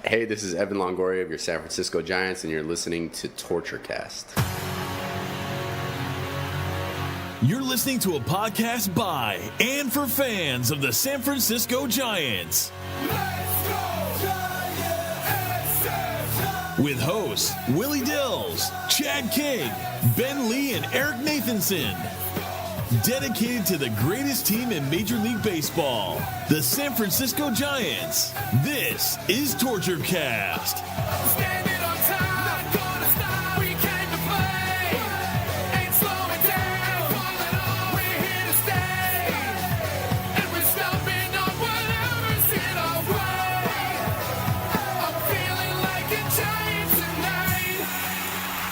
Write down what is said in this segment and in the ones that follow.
Hey, this is Evan Longoria of your San Francisco Giants, and you're listening to TortureCast. You're listening to a podcast by and for fans of the San Francisco Giants. Let's go, Giants! With hosts Willie Dills, Chad King, Ben Lee, and Eric Nathanson. Dedicated to the greatest team in Major League Baseball, the San Francisco Giants. This is TortureCast. Standing on time, not gonna stop. We came to play, ain't slowing down. Falling on, we're here to stay, and we're stopping on whatever's in our way. I'm feeling like a Giant tonight.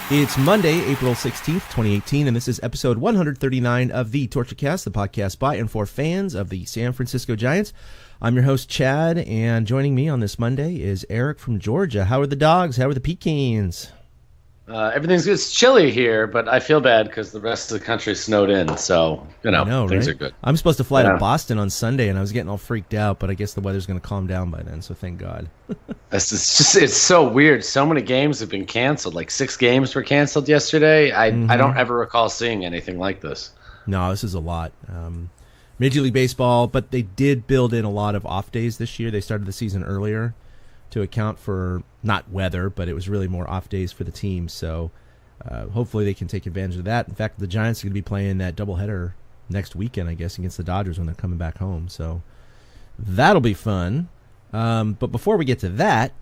It's Monday, April 16th, 2018, and this is episode 139 of the TortureCast, the podcast by and for fans of the San Francisco Giants. I'm your host, Chad, and joining me on this Monday is Eric from Georgia. How are the dogs? How are the pecans? Everything's good. It's chilly here, but I feel bad because the rest of the country snowed in, so, things right? are good. I'm supposed to fly to Boston on Sunday, and I was getting all freaked out, but I guess the weather's going to calm down by then, so thank God. It's so weird. So many games have been canceled. Like 6 games were canceled yesterday. I don't ever recall seeing anything like this. No, this is a lot. Major League Baseball, but they did build in a lot of off days this year. They started the season earlier to account for not weather, but it was really more off days for the team. So hopefully they can take advantage of that. In fact, the Giants are going to be playing that doubleheader next weekend, I guess, against the Dodgers when they're coming back home. So that'll be fun. But before we get to that,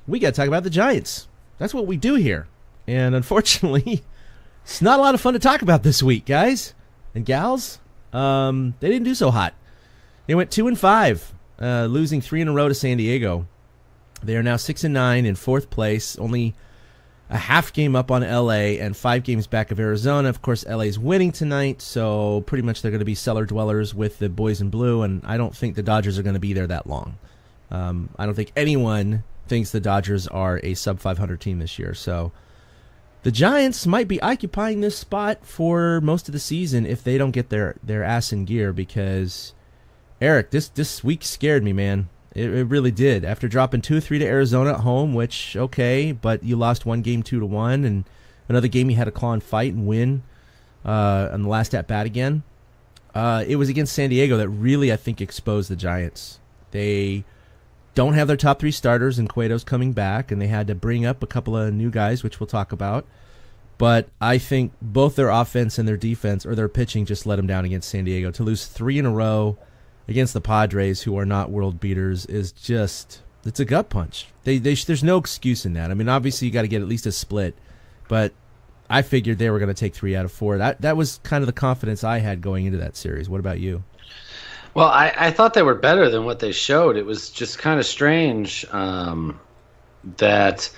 we got to talk about the Giants. That's what we do here. And unfortunately, it's not a lot of fun to talk about this week, guys and gals. They didn't do so hot. They went 2-5, losing 3 in a row to San Diego. They are now 6-9 in 4th place, only a half game up on LA and 5 games back of Arizona. Of course, LA's winning tonight, so pretty much they're going to be cellar dwellers with the boys in blue, and I don't think the Dodgers are going to be there that long. I don't think anyone thinks the Dodgers are a sub-500 team this year, so the Giants might be occupying this spot for most of the season if they don't get their ass in gear, because, Eric, this week scared me, man. It really did. After dropping 2-3 to Arizona at home, which, okay, but you lost one game 2-1, and another game you had to claw and fight and win on the last at-bat again. It was against San Diego that really, I think, exposed the Giants. They don't have their top 3 starters, and Cueto's coming back, and they had to bring up a couple of new guys, which we'll talk about. But I think both their offense and their defense, or their pitching, just let them down against San Diego. To lose 3 in a row against the Padres, who are not world beaters, is just, it's a gut punch. There's no excuse in that. I mean, obviously you got to get at least a split, but I figured they were going to take 3 out of 4. That was kind of the confidence I had going into that series. What about you? Well, I thought they were better than what they showed. It was just kind of strange that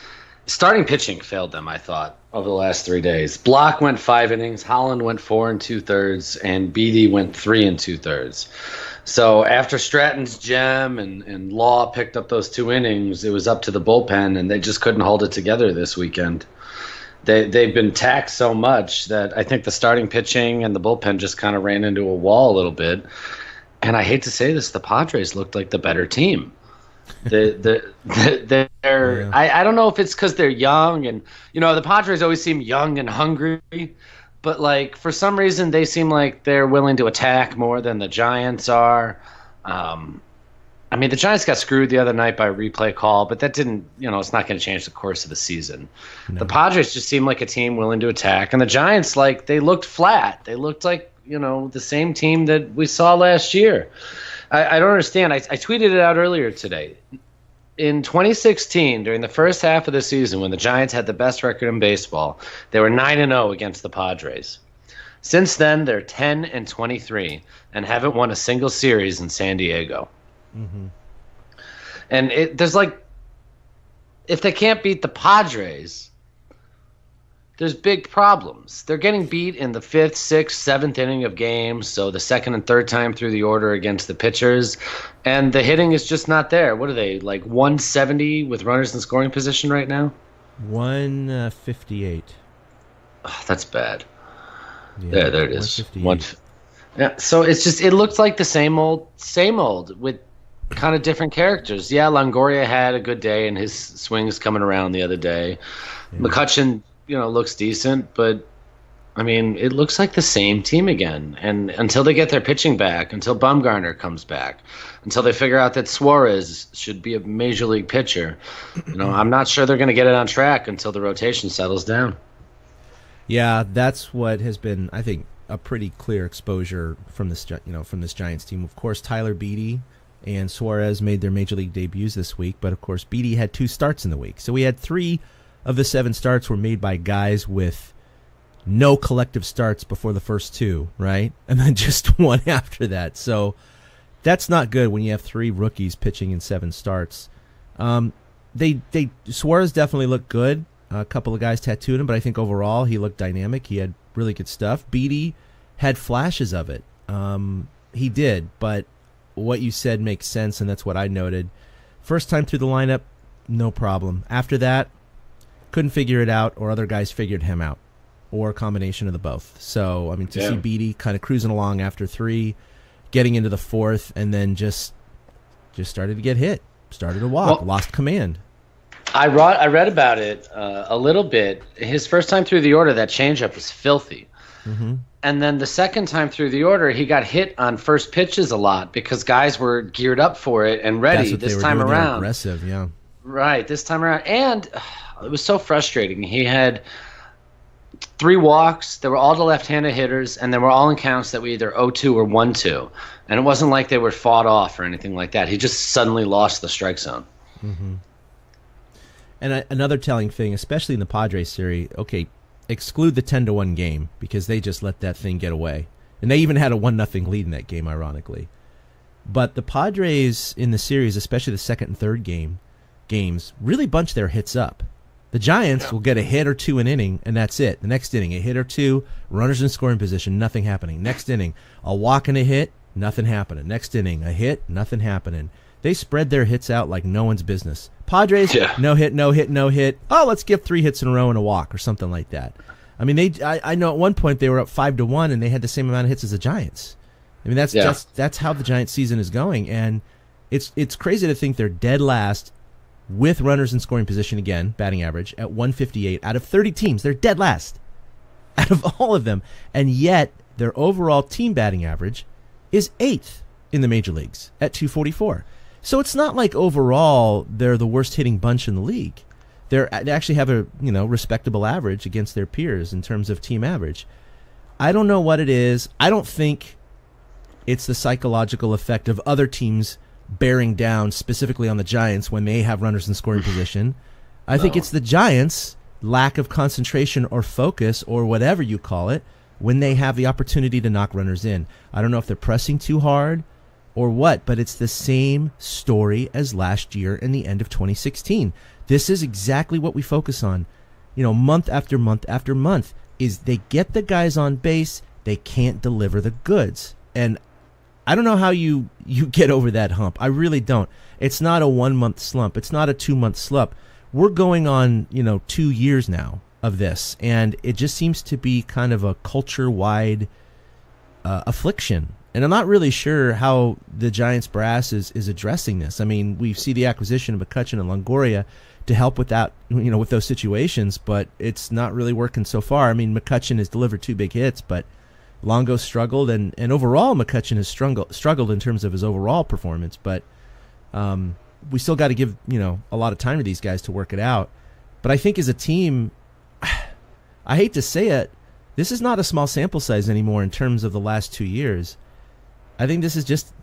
starting pitching failed them, I thought, over the last 3 days. Block went 5 innings, Holland went 4 2/3, and Beede went 3 2/3. So after Stratton's gem and Law picked up those 2 innings, it was up to the bullpen, and they just couldn't hold it together this weekend. They've been taxed so much that I think the starting pitching and the bullpen just kind of ran into a wall a little bit. And I hate to say this, the Padres looked like the better team. I don't know if it's because they're young, and the Padres always seem young and hungry, but like for some reason they seem like they're willing to attack more than the Giants are. I mean, the Giants got screwed the other night by a replay call, but that didn't, it's not going to change the course of the season. No. The Padres just seem like a team willing to attack, and the Giants, they looked flat. They looked like the same team that we saw last year. I don't understand. I tweeted it out earlier today. In 2016, during the first half of the season, when the Giants had the best record in baseball, they were 9-0 against the Padres. Since then, they're 10-23 and haven't won a single series in San Diego. Mm-hmm. And if they can't beat the Padres, there's big problems. They're getting beat in the 5th, 6th, 7th inning of games, so the 2nd and 3rd time through the order against the pitchers, and the hitting is just not there. What are they, 170 with runners in scoring position right now? 158. Oh, that's bad. Yeah, there it is. Yeah, so it's just, it looks like the same old with kind of different characters. Yeah, Longoria had a good day, and his swings coming around the other day. Yeah. McCutchen, looks decent, but I mean, it looks like the same team again. And until they get their pitching back, until Bumgarner comes back, until they figure out that Suarez should be a major league pitcher, I'm not sure they're going to get it on track until the rotation settles down. Yeah, that's what has been, I think, a pretty clear exposure from this, from this Giants team. Of course, Tyler Beede and Suarez made their major league debuts this week, but of course, Beede had 2 starts in the week. So we had 3 of the 7 starts were made by guys with no collective starts before the first 2, right? And then just 1 after that. So that's not good when you have 3 rookies pitching in 7 starts. Suarez definitely looked good. A couple of guys tattooed him, but I think overall he looked dynamic. He had really good stuff. Beede had flashes of it. He did, but what you said makes sense, and that's what I noted. First time through the lineup, no problem. After that, couldn't figure it out, or other guys figured him out, or a combination of the both. So, I mean, to see Beede kind of cruising along after 3, getting into the 4th, and then just started to get hit, started to walk, lost command. I read about it a little bit. His first time through the order, that changeup was filthy. Mm-hmm. And then the second time through the order, he got hit on first pitches a lot because guys were geared up for it and ready this time around. They were aggressive, yeah. Right, this time around. And it was so frustrating. He had 3 walks. They were all to left-handed hitters, and they were all in counts that were either 0-2 or 1-2. And it wasn't like they were fought off or anything like that. He just suddenly lost the strike zone. Mm-hmm. And another telling thing, especially in the Padres series, okay, exclude the 10-1 game because they just let that thing get away. And they even had a 1-0 lead in that game, ironically. But the Padres in the series, especially the second and third games, really bunch their hits up. The Giants will get a hit or 2 an inning, and that's it. The next inning, a hit or 2, runners in scoring position, nothing happening. Next inning, a walk and a hit, nothing happening. Next inning, a hit, nothing happening. They spread their hits out like no one's business. Padres, no hit, no hit, no hit. Oh, let's give 3 hits in a row and a walk or something like that. I mean, I know at one point they were up 5-1 and they had the same amount of hits as the Giants. I mean, that's how the Giants season is going, and it's crazy to think they're dead last with runners in scoring position again, batting average at 158 out of 30 teams. They're dead last out of all of them, and yet their overall team batting average is 8th in the major leagues at 244. So it's not like overall they're the worst hitting bunch in the league. They actually have a respectable average against their peers in terms of team average. I don't know what it is. I don't think it's the psychological effect of other teams bearing down specifically on the Giants when they have runners in scoring position. I think it's the Giants' lack of concentration or focus or whatever you call it when they have the opportunity to knock runners in. I don't know if they're pressing too hard or what, but it's the same story as last year and the end of 2016. This is exactly what we focus on, month after month after month, is they get the guys on base, they can't deliver the goods. And I don't know how you get over that hump. I really don't. It's not a 1-month slump. It's not a 2-month slump. We're going on, 2 years now of this, and it just seems to be kind of a culture-wide affliction. And I'm not really sure how the Giants brass is addressing this. I mean, we see the acquisition of McCutchen and Longoria to help with that, with those situations, but it's not really working so far. I mean, McCutchen has delivered 2 big hits, but Longo struggled, and overall McCutchen has struggled in terms of his overall performance. But we still got to give a lot of time to these guys to work it out. But I think as a team, I hate to say it, this is not a small sample size anymore in terms of the last 2 years. I think this is just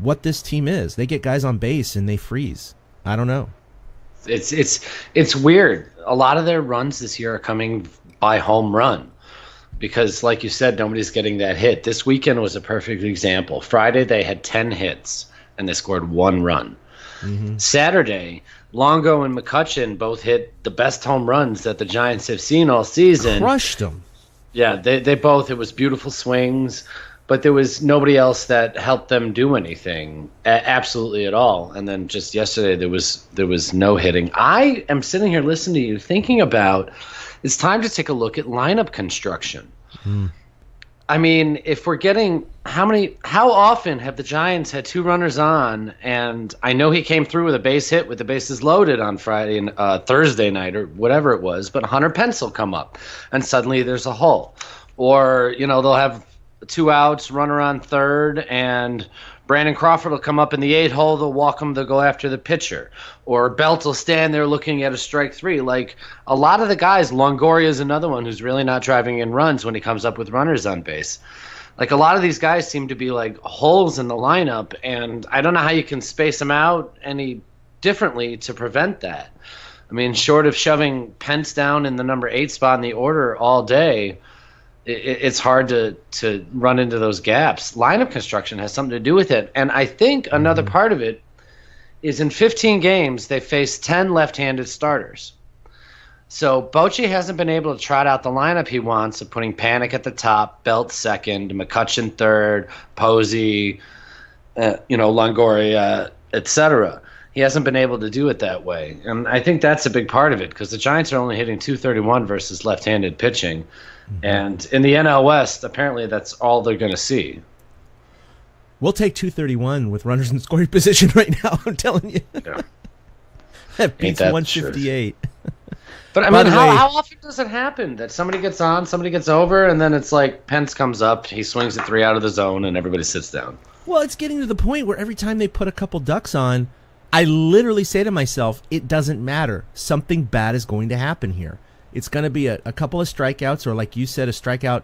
what this team is. They get guys on base and they freeze. I don't know. It's weird. A lot of their runs this year are coming by home run because, like you said, nobody's getting that hit. This weekend was a perfect example. Friday they had 10 hits and they scored 1 run. Mm-hmm. Saturday, Longo and McCutchen both hit the best home runs that the Giants have seen all season. Crushed them. Yeah, they both. It was beautiful swings. But there was nobody else that helped them do anything, absolutely at all. And then just yesterday, there was no hitting. I am sitting here listening to you, thinking about it's time to take a look at lineup construction. I mean, if we're getting how often have the Giants had two runners on? And I know he came through with a base hit with the bases loaded on Friday and Thursday night or whatever it was, but Hunter Pence will come up and suddenly there's a hole. Or, they'll have 2 outs, runner on third, and Brandon Crawford will come up in the 8 hole. They'll walk him to go after the pitcher. Or Belt will stand there looking at a strike 3. Like, a lot of the guys, Longoria is another one who's really not driving in runs when he comes up with runners on base. Like, a lot of these guys seem to be like holes in the lineup, and I don't know how you can space them out any differently to prevent that. I mean, short of shoving Pence down in the number 8 spot in the order all day, it's hard to run into those gaps. Lineup construction has something to do with it. And I think another part of it is in 15 games, they faced 10 left-handed starters. So Bochy hasn't been able to trot out the lineup he wants of putting Panic at the top, Belt second, McCutchen third, Posey, Longoria, etc. He hasn't been able to do it that way. And I think that's a big part of it because the Giants are only hitting .231 versus left-handed pitching. And in the NL West, apparently that's all they're going to see. We'll take 231 with runners in scoring position right now, I'm telling you. Yeah. That beats 158. But I mean, how often does it happen that somebody gets on, somebody gets over, and then it's like Pence comes up, he swings it 3 out of the zone, and everybody sits down? Well, it's getting to the point where every time they put a couple ducks on, I literally say to myself, it doesn't matter. Something bad is going to happen here. It's going to be a couple of strikeouts, or like you said, a strikeout,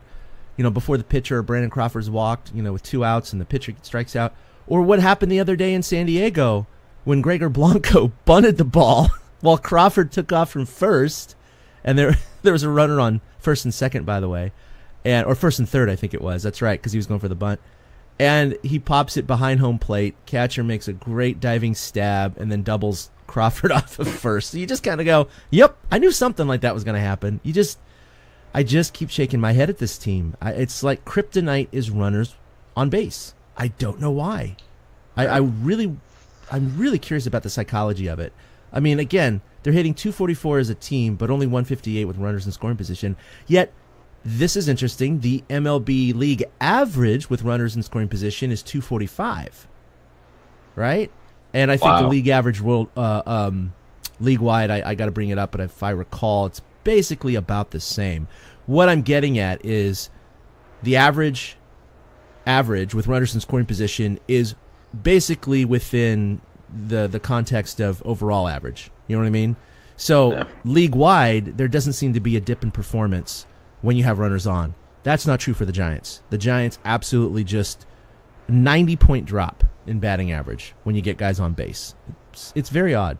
before the pitcher, Brandon Crawford's walked, with 2 outs and the pitcher strikes out. Or what happened the other day in San Diego when Gregor Blanco bunted the ball while Crawford took off from first. And there was a runner on first and second, by the way, or first and third, I think it was. That's right, because he was going for the bunt. And he pops it behind home plate. Catcher makes a great diving stab and then doubles Crawford off of first. So you just kind of go, yep, I knew something like that was going to happen. I just keep shaking my head at this team. It's like kryptonite is runners on base. I don't know why. I'm really curious about the psychology of it. I mean, again, they're hitting 244 as a team, but only 158 with runners in scoring position. Yet, this is interesting. The MLB league average with runners in scoring position is 245, right? And I think the league average league-wide, I got to bring it up, but if I recall, it's basically about the same. What I'm getting at is the average with runners in scoring position is basically within the context of overall average. You know what I mean? So league-wide, there doesn't seem to be a dip in performance when you have runners on. That's not true for the Giants. The Giants absolutely just 90-point drop in batting average when you get guys on base. It's very odd.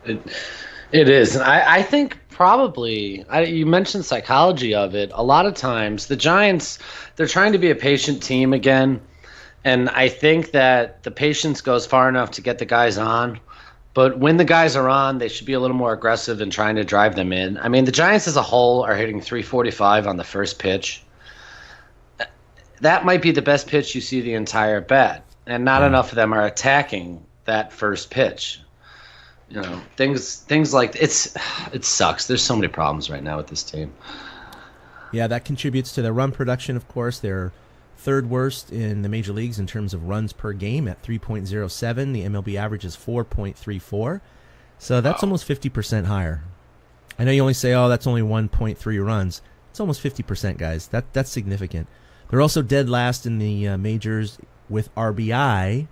It is. And I think probably, you mentioned psychology of it. A lot of times the Giants, they're trying to be a patient team again. And I think that the patience goes far enough to get the guys on. But when the guys are on, they should be a little more aggressive in trying to drive them in. I mean, the Giants as a whole are hitting 345 on the first pitch. That might be the best pitch you see the entire bat. And not enough of them are attacking that first pitch. Things like it sucks. There's so many problems right now with this team. Yeah, that contributes to their run production, of course. They're third worst in the major leagues in terms of runs per game at 3.07. The MLB average is 4.34. So that's almost 50% higher. I know you only say, that's only 1.3 runs. It's almost 50%, guys. That's significant. They're also dead last in the majors with RBI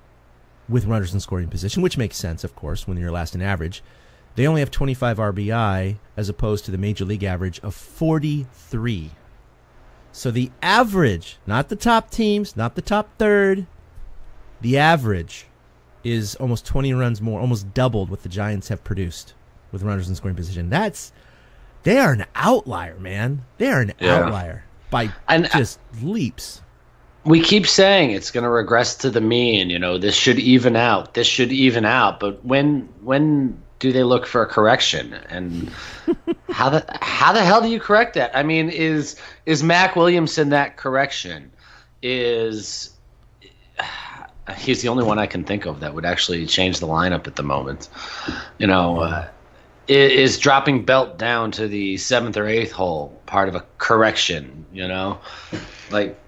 with runners in scoring position, which makes sense, of course, when you're last in average. They only have 25 RBI as opposed to the major league average of 43. So the average, not the top teams, not the top third, the average is almost 20 runs more, almost doubled what the Giants have produced with runners in scoring position. They are an outlier, man. They are an outlier by just leaps. We keep saying it's going to regress to the mean. This should even out. This should even out. But when do they look for a correction? And how the hell do you correct that? I mean, is Mac Williamson that correction? He's the only one I can think of that would actually change the lineup at the moment. is dropping Belt down to the 7th or 8th hole part of a correction, Like,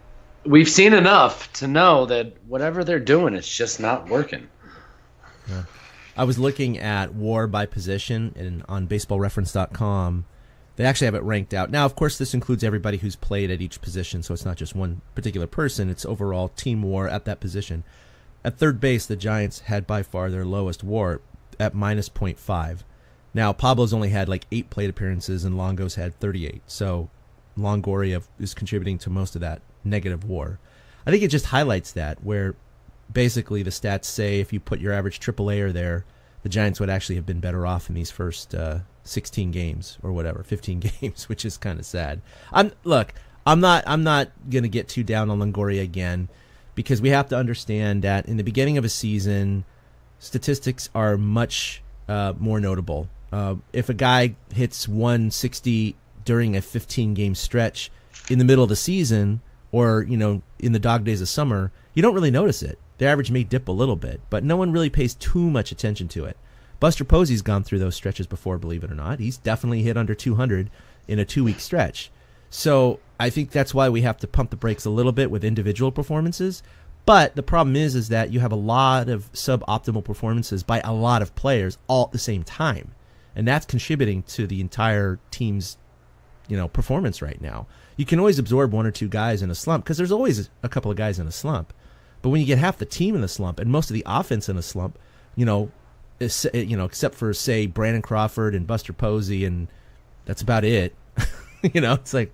we've seen enough to know that whatever they're doing, it's just not working. Yeah. I was looking at WAR by position and on baseballreference.com. They actually have it ranked out. Now, of course, this includes everybody who's played at each position, so it's not just one particular person. It's overall team WAR at that position. At third base, the Giants had by far their lowest WAR at minus 0.5. Now, Pablo's only had like 8 plate appearances, and Longo's had 38. So Longoria is contributing to most of that negative WAR. I think it just highlights that, where basically the stats say if you put your average AAA there, the Giants would actually have been better off in these first 16 games or whatever, 15 games, which is kind of sad. I'm not going to get too down on Longoria again, because we have to understand that in the beginning of a season, statistics are much more notable. If a guy hits 160 during a 15-game stretch in the middle of the season, or in the dog days of summer, you don't really notice it. The average may dip a little bit, but no one really pays too much attention to it. Buster Posey's gone through those stretches before, believe it or not. He's definitely hit under 200 in a 2-week stretch. So I think that's why we have to pump the brakes a little bit with individual performances. But the problem is that you have a lot of suboptimal performances by a lot of players all at the same time. And that's contributing to the entire team's performance right now. You can always absorb 1 or 2 guys in a slump, because there's always a couple of guys in a slump. But when you get half the team in the slump and most of the offense in a slump, except for, say, Brandon Crawford and Buster Posey, and that's about it. It's like,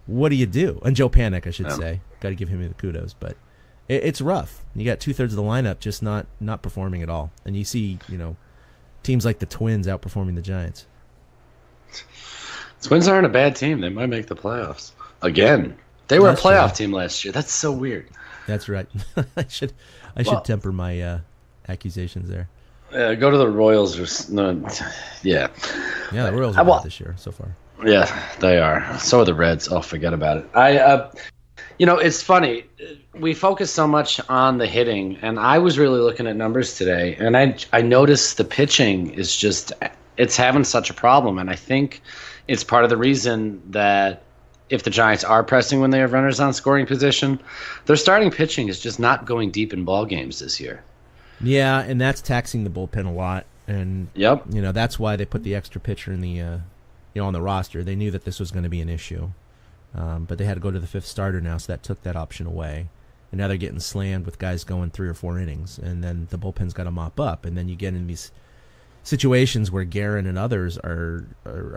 what do you do? And Joe Panik, I should say. Got to give him the kudos. But it's rough. You got 2/3 of the lineup just not performing at all. And you see, teams like the Twins outperforming the Giants. Twins aren't a bad team. They might make the playoffs. Again. They were a playoff team last year. That's so weird. That's right. I should temper my accusations there. Go to the Royals. Yeah, the Royals are bad this year so far. Yeah, they are. So are the Reds. Oh, forget about it. It's funny. We focus so much on the hitting, and I was really looking at numbers today, and I noticed the pitching is it's having such a problem, and I think it's part of the reason that if the Giants are pressing when they have runners on scoring position, their starting pitching is just not going deep in ball games this year. Yeah, and that's taxing the bullpen a lot. And yep, that's why they put the extra pitcher in the on the roster. They knew that this was going to be an issue, but they had to go to the 5th starter now, so that took that option away. And now they're getting slammed with guys going 3 or 4 innings, and then the bullpen's got to mop up, and then you get in these situations where Guerin and others are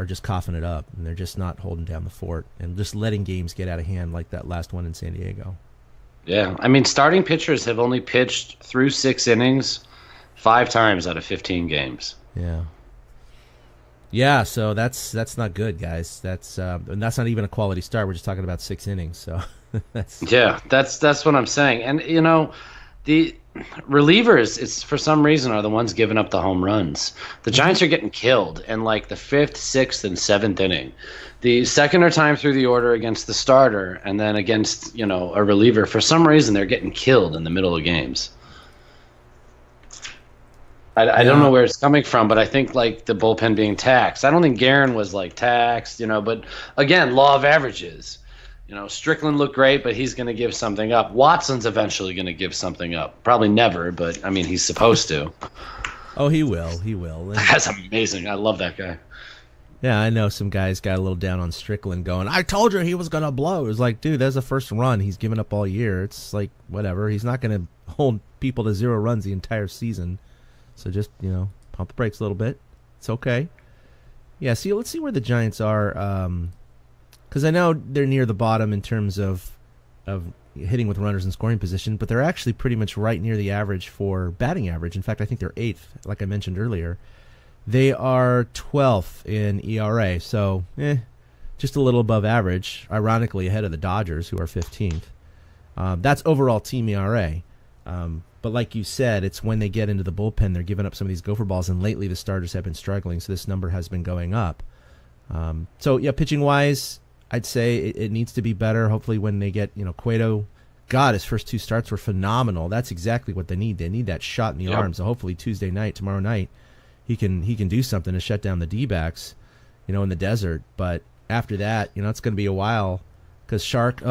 just coughing it up, and they're just not holding down the fort and just letting games get out of hand like that last one in San Diego. Yeah, I mean, starting pitchers have only pitched through 6 innings 5 times out of 15 games. Yeah, so that's not good, guys. That's and that's not even a quality start. We're just talking about 6 innings. So that's what I'm saying. And the relievers, it's for some reason, are the ones giving up the home runs. The Giants are getting killed in like the 5th, 6th, and 7th inning. The second or time through the order against the starter, and then against a reliever, for some reason they're getting killed in the middle of games. I don't know where it's coming from, but I think like the bullpen being taxed. I don't think Guerin was like taxed, but again, law of averages. Strickland looked great, but he's going to give something up. Watson's eventually going to give something up. Probably never, but I mean, he's supposed to. Oh, he will. He will. That's amazing. I love that guy. Yeah, I know some guys got a little down on Strickland going, I told you he was going to blow. It was like, dude, that's the first run he's given up all year. It's like, whatever. He's not going to hold people to 0 runs the entire season. So just, pump the brakes a little bit. It's okay. Yeah, let's see where the Giants are. Because I know they're near the bottom in terms of hitting with runners in scoring position, but they're actually pretty much right near the average for batting average. In fact, I think they're 8th, like I mentioned earlier. They are 12th in ERA, so just a little above average, ironically ahead of the Dodgers, who are 15th. That's overall team ERA. But like you said, it's when they get into the bullpen, they're giving up some of these gopher balls, and lately the starters have been struggling, so this number has been going up. Pitching-wise, I'd say it needs to be better. Hopefully when they get, Cueto, God, his first 2 starts were phenomenal. That's exactly what they need. They need that shot in the arm. So hopefully tomorrow night, he can do something to shut down the D-backs, in the desert. But after that, it's going to be a while because Shark.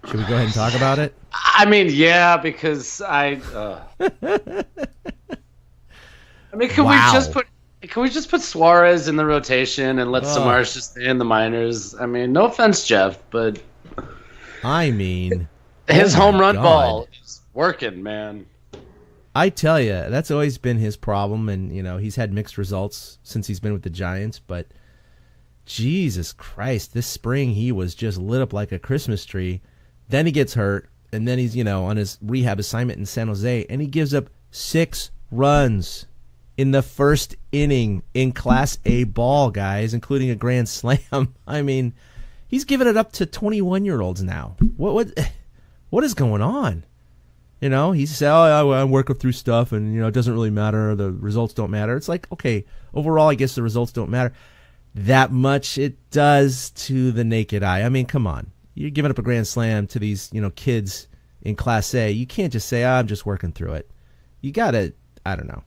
Should we go ahead and talk about it? I mean, yeah, because can we just put Suarez in the rotation and let Samars just stay in the minors? I mean, no offense, Jeff, but his home run ball is working, man. I tell you, that's always been his problem, and he's had mixed results since he's been with the Giants. But Jesus Christ, this spring he was just lit up like a Christmas tree. Then he gets hurt, and then he's, on his rehab assignment in San Jose, and he gives up 6 runs in the first inning in Class A ball, guys, including a grand slam. I mean, he's giving it up to 21-year-olds now. What is going on? He says, I'm working through stuff, and, it doesn't really matter. The results don't matter. It's like, okay, overall, I guess the results don't matter that much. It does to the naked eye. I mean, come on. You're giving up a grand slam to these, kids in Class A. You can't just say, I'm just working through it. You got to, I don't know.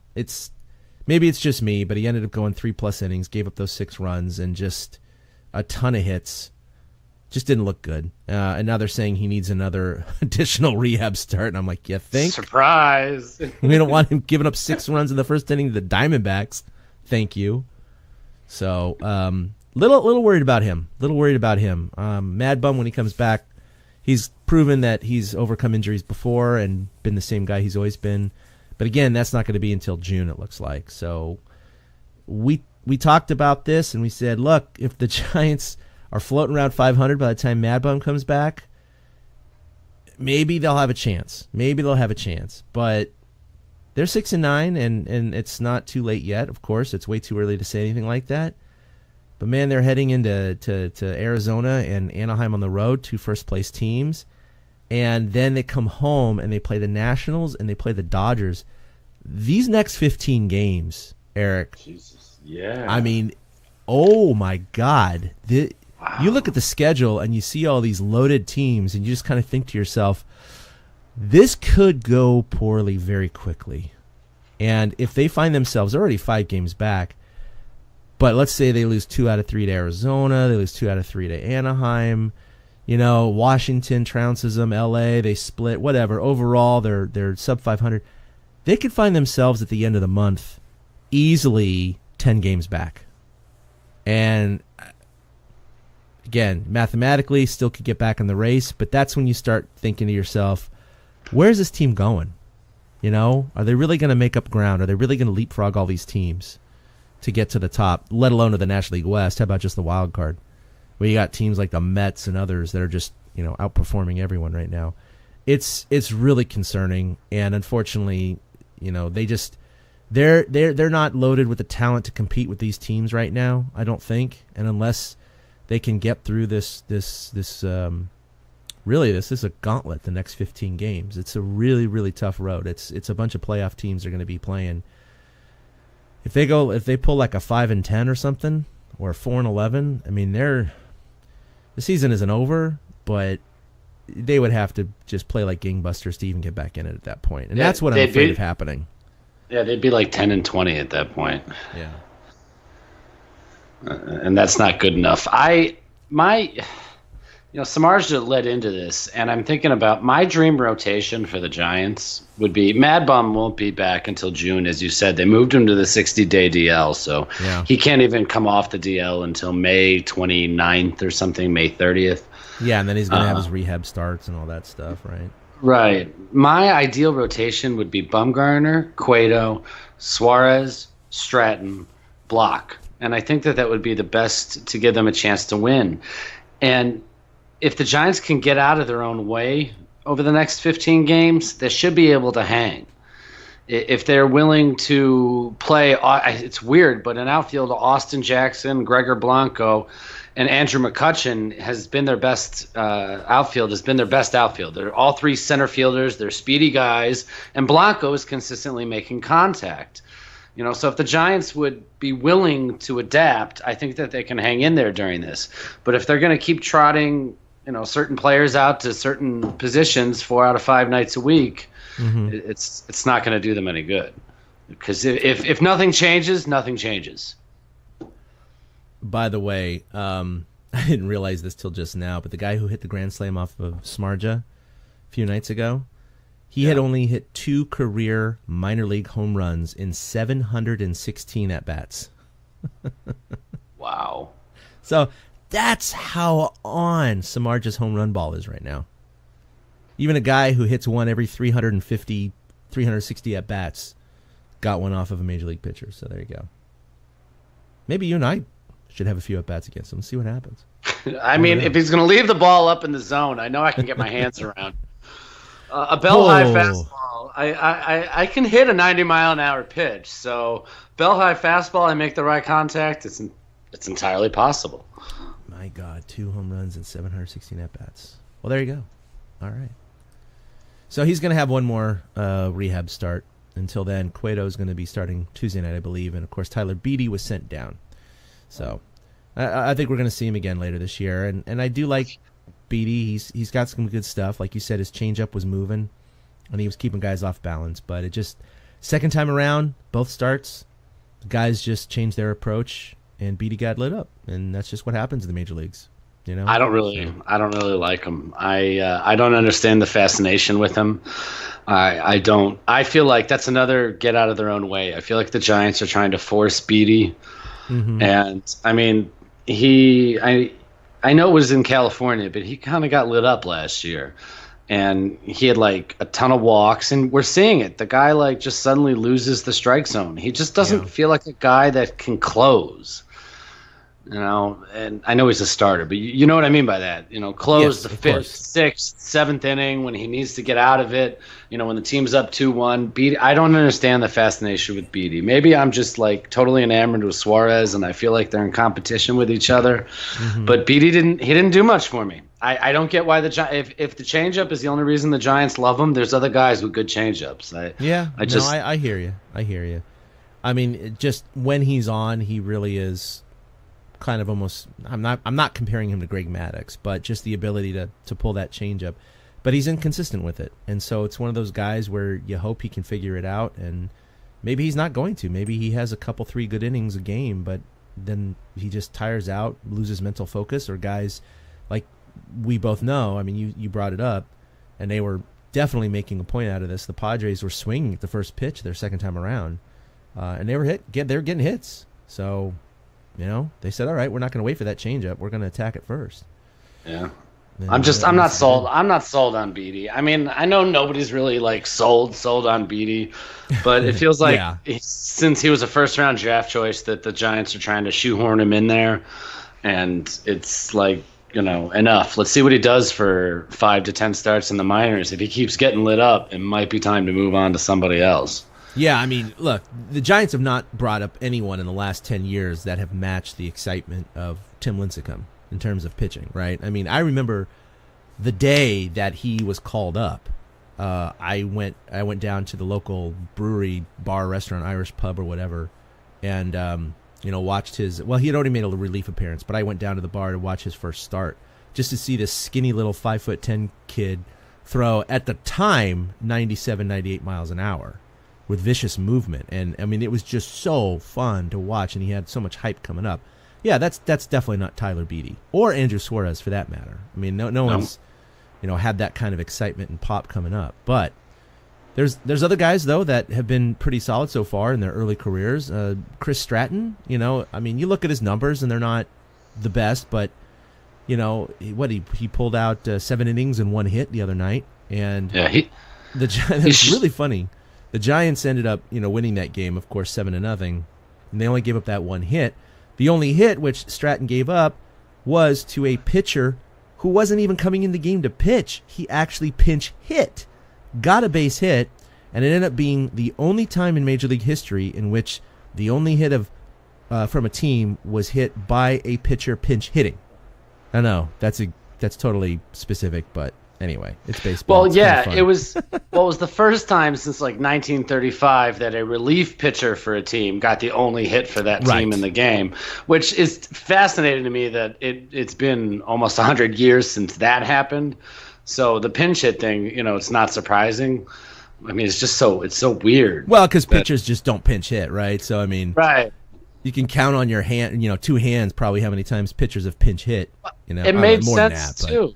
Maybe it's just me, but he ended up going 3+ innings, gave up those 6 runs, and just a ton of hits. Just didn't look good. And now they're saying he needs another additional rehab start. And I'm like, you think? Surprise. We don't want him giving up 6 runs in the first inning to the Diamondbacks. Thank you. So, Little worried about him. Mad bum when he comes back. He's proven that he's overcome injuries before and been the same guy he's always been. But again, that's not going to be until June, it looks like. So we talked about this and we said, look, if the Giants are floating around 500 by the time Mad Bum comes back, maybe they'll have a chance. But they're 6-9, and it's not too late yet. Of course, it's way too early to say anything like that. But, man, they're heading into to Arizona and Anaheim on the road, 2 first-place teams. And then they come home and they play the Nationals and they play the Dodgers. These next 15 games, Eric. Jesus, yeah. I mean, oh, my God. Wow. You look at the schedule and you see all these loaded teams and you just kind of think to yourself, this could go poorly very quickly. And if they find themselves already 5 games back, but let's say they lose 2 out of 3 to Arizona, they lose 2 out of 3 to Anaheim, Washington trounces them, LA, they split, whatever. Overall, they're sub 500. They could find themselves at the end of the month easily 10 games back. And again, mathematically, still could get back in the race, but that's when you start thinking to yourself, where's this team going? Are they really going to make up ground? Are they really going to leapfrog all these teams to get to the top, let alone to the National League West? How about just the wild card? Where you got teams like the Mets and others that are just, outperforming everyone right now. It's really concerning, and unfortunately, they're not loaded with the talent to compete with these teams right now, I don't think. And unless they can get through this is a gauntlet, the next 15 games. It's a really, really tough road. It's a bunch of playoff teams are going to be playing. If they pull like a 5-10 or something, or a 4-11, I mean, the season isn't over, but they would have to just play like gangbusters to even get back in it at that point. And that's what I'm afraid of happening. Yeah, they'd be like 10-20 at that point. Yeah. And that's not good enough. Samardzija led into this, and I'm thinking about my dream rotation for the Giants would be Mad Bum won't be back until June, as you said. They moved him to the 60-day DL, so he can't even come off the DL until May 29th or something, May 30th. Yeah, and then he's going to have his rehab starts and all that stuff, right? Right. My ideal rotation would be Bumgarner, Cueto, Suarez, Stratton, Block. And I think that would be the best to give them a chance to win. And if the Giants can get out of their own way over the next 15 games, they should be able to hang. If they're willing to play, it's weird, but in outfield, Austin Jackson, Gregor Blanco, and Andrew McCutchen has been their best outfield. They're all 3 center fielders. They're speedy guys, and Blanco is consistently making contact. So if the Giants would be willing to adapt, I think that they can hang in there during this. But if they're going to keep trotting, certain players out to certain positions 4 out of 5 nights a week, it's not going to do them any good. Because if nothing changes, nothing changes. By the way, I didn't realize this till just now, but the guy who hit the grand slam off of Smarja a few nights ago, he had only hit 2 career minor league home runs in 716 at-bats. Wow. So that's how on Samardzija's home run ball is right now. Even a guy who hits one every 350, 360 at-bats got one off of a major league pitcher. So there you go. Maybe you and I should have a few at-bats against him and see what happens. I mean, if he's going to leave the ball up in the zone, I know I can get my hands around. A bell-high fastball, I can hit a 90-mile-an-hour pitch. So bell-high fastball, I make the right contact, it's entirely possible. My God, 2 home runs and 716 at-bats. Well, there you go. All right. So he's going to have one more rehab start. Until then, Cueto is going to be starting Tuesday night, I believe. And, of course, Tyler Beede was sent down. So I think we're going to see him again later this year. And I do like Beede. He's got some good stuff. Like you said, his changeup was moving, and he was keeping guys off balance. But it just, second time around, both starts, the guys just changed their approach, and Beede got lit up. And that's just what happens in the major leagues. You know? I don't really like him. I don't understand the fascination with him. I don't. I feel like that's another get out of their own way. I feel like the Giants are trying to force Beede, and I mean, I know it was in California, but he kind of got lit up last year, and he had like a ton of walks, and we're seeing it. The guy like just suddenly loses the strike zone. He just doesn't feel like a guy that can close. You know, and I know he's a starter, but you know what I mean by that. You know, close the 5th, 6th, 7th inning when he needs to get out of it. You know, when the team's up 2-1. Beede, I don't understand the fascination with Beede. Maybe I'm just like totally enamored with Suarez, and I feel like they're in competition with each other. But Beede didn't do much for me. I don't get why if the changeup is the only reason the Giants love him, there's other guys with good changeups. I hear you. I hear you. I mean, just when he's on, he really is kind of almost. I'm not comparing him to Greg Maddux, but just the ability to pull that changeup. But he's inconsistent with it, and so it's one of those guys where you hope he can figure it out, and maybe he's not going to. Maybe he has a couple 3 good innings a game, but then he just tires out, loses mental focus, or guys like we both know. I mean, you brought it up, and they were definitely making a point out of this. The Padres were swinging at the first pitch their second time around, and they were getting hits. So, you know, they said, all right, we're not going to wait for that changeup. We're going to attack it first. Yeah. I'm not sold. I'm not sold on Beede. I mean, I know nobody's really like sold on Beede, but it feels like since he was a first round draft choice that the Giants are trying to shoehorn him in there, and it's like, you know, enough. Let's see what he does for 5 to 10 starts in the minors. If he keeps getting lit up, it might be time to move on to somebody else. Yeah, I mean, look, the Giants have not brought up anyone in the last 10 years that have matched the excitement of Tim Lincecum in terms of pitching, right? I mean, I remember the day that he was called up. I went down to the local brewery, bar, restaurant, Irish pub, or whatever, and watched his. Well, he had already made a relief appearance, but I went down to the bar to watch his first start, just to see this skinny little 5'10" kid throw at the time 97, 98 miles an hour with vicious movement, and I mean, it was just so fun to watch, and he had so much hype coming up. Yeah, that's definitely not Tyler Beede or Andrew Suarez for that matter. I mean, no one's had that kind of excitement and pop coming up. But there's other guys though that have been pretty solid so far in their early careers. Chris Stratton, I mean, you look at his numbers and they're not the best, but he pulled out 7 innings and 1 hit the other night, and it's really funny. The Giants ended up winning that game, of course, 7-0, and they only gave up that 1 hit. The only hit which Stratton gave up was to a pitcher who wasn't even coming in the game to pitch. He actually pinch hit, got a base hit, and it ended up being the only time in Major League history in which the only hit from a team was hit by a pitcher pinch hitting. I know that's totally specific, but anyway, it's baseball. Well, yeah, it was the first time since like 1935 that a relief pitcher for a team got the only hit for that team in the game, which is fascinating to me that it's been almost 100 years since that happened. So the pinch hit thing, it's not surprising. I mean, it's so weird. Well, because pitchers just don't pinch hit, right? So, I mean, Right. you can count on your hand, two hands probably how many times pitchers have pinch hit. It made more than sense, that, too.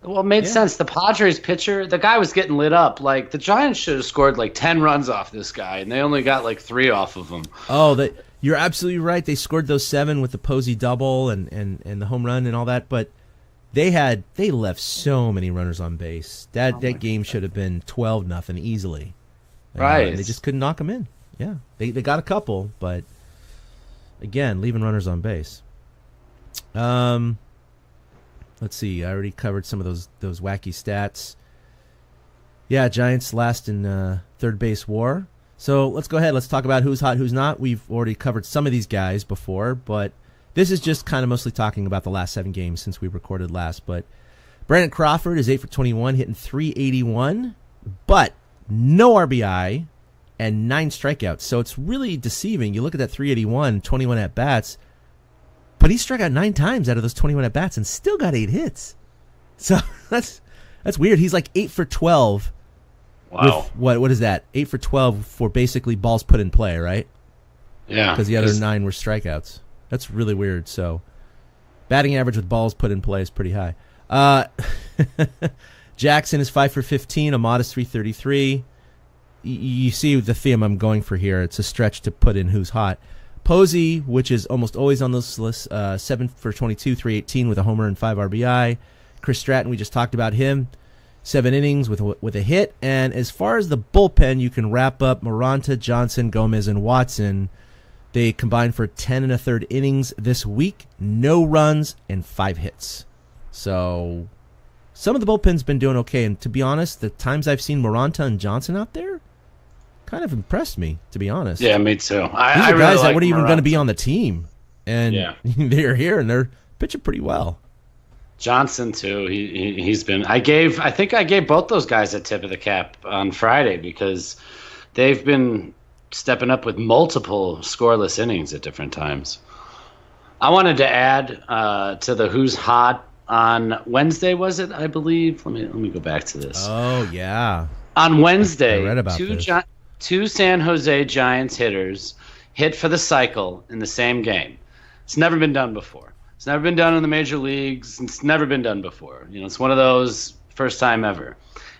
Well, it made sense. The Padres pitcher, the guy was getting lit up. Like, the Giants should have scored like 10 runs off this guy, and they only got like 3 off of him. Oh, you're absolutely right. They scored those 7 with the Posey double and the home run and all that, but they left so many runners on base. That game should have been 12-0 easily. Right. They just couldn't knock them in. Yeah. They got a couple, but again, leaving runners on base. Let's see. I already covered some of those wacky stats. Yeah, Giants last in third base WAR. So let's go ahead. Let's talk about who's hot, who's not. We've already covered some of these guys before, but this is just kind of mostly talking about the last 7 games since we recorded last. But Brandon Crawford is 8 for 21, hitting .381, but no RBI and 9 strikeouts. So it's really deceiving. You look at that .381, 21 at bats. But he struck out 9 times out of those 21 at bats and still got 8 hits. So that's weird. He's like 8 for 12. Wow. What is that? 8 for 12 for basically balls put in play, right? Yeah. Because the other 9 were strikeouts. That's really weird. So batting average with balls put in play is pretty high. Jackson is 5 for 15, a modest .333. You see the theme I'm going for here. It's a stretch to put in who's hot. Posey, which is almost always on this list, 7 for 22, .318 with a homer and 5 RBI. Chris Stratton, we just talked about him. 7 innings with a hit. And as far as the bullpen, you can wrap up Moranta, Johnson, Gomez, and Watson. They combined for 10 1/3 innings this week. No runs and 5 hits. So some of the bullpen's been doing okay. And to be honest, the times I've seen Moranta and Johnson out there, kind of impressed me, to be honest. Yeah, me too. These I are really guys that like weren't even Morata. going to be on the team. And they're here, and they're pitching pretty well. Johnson too. He's been. I think I gave both those guys a tip of the cap on Friday because they've been stepping up with multiple scoreless innings at different times. I wanted to add to the who's hot on Wednesday. Was it? I believe. Let me go back to this. Oh yeah. On Wednesday, I read about this. Two San Jose Giants hitters hit for the cycle in the same game. It's never been done before. It's never been done in the major leagues. It's never been done before. It's one of those first time ever.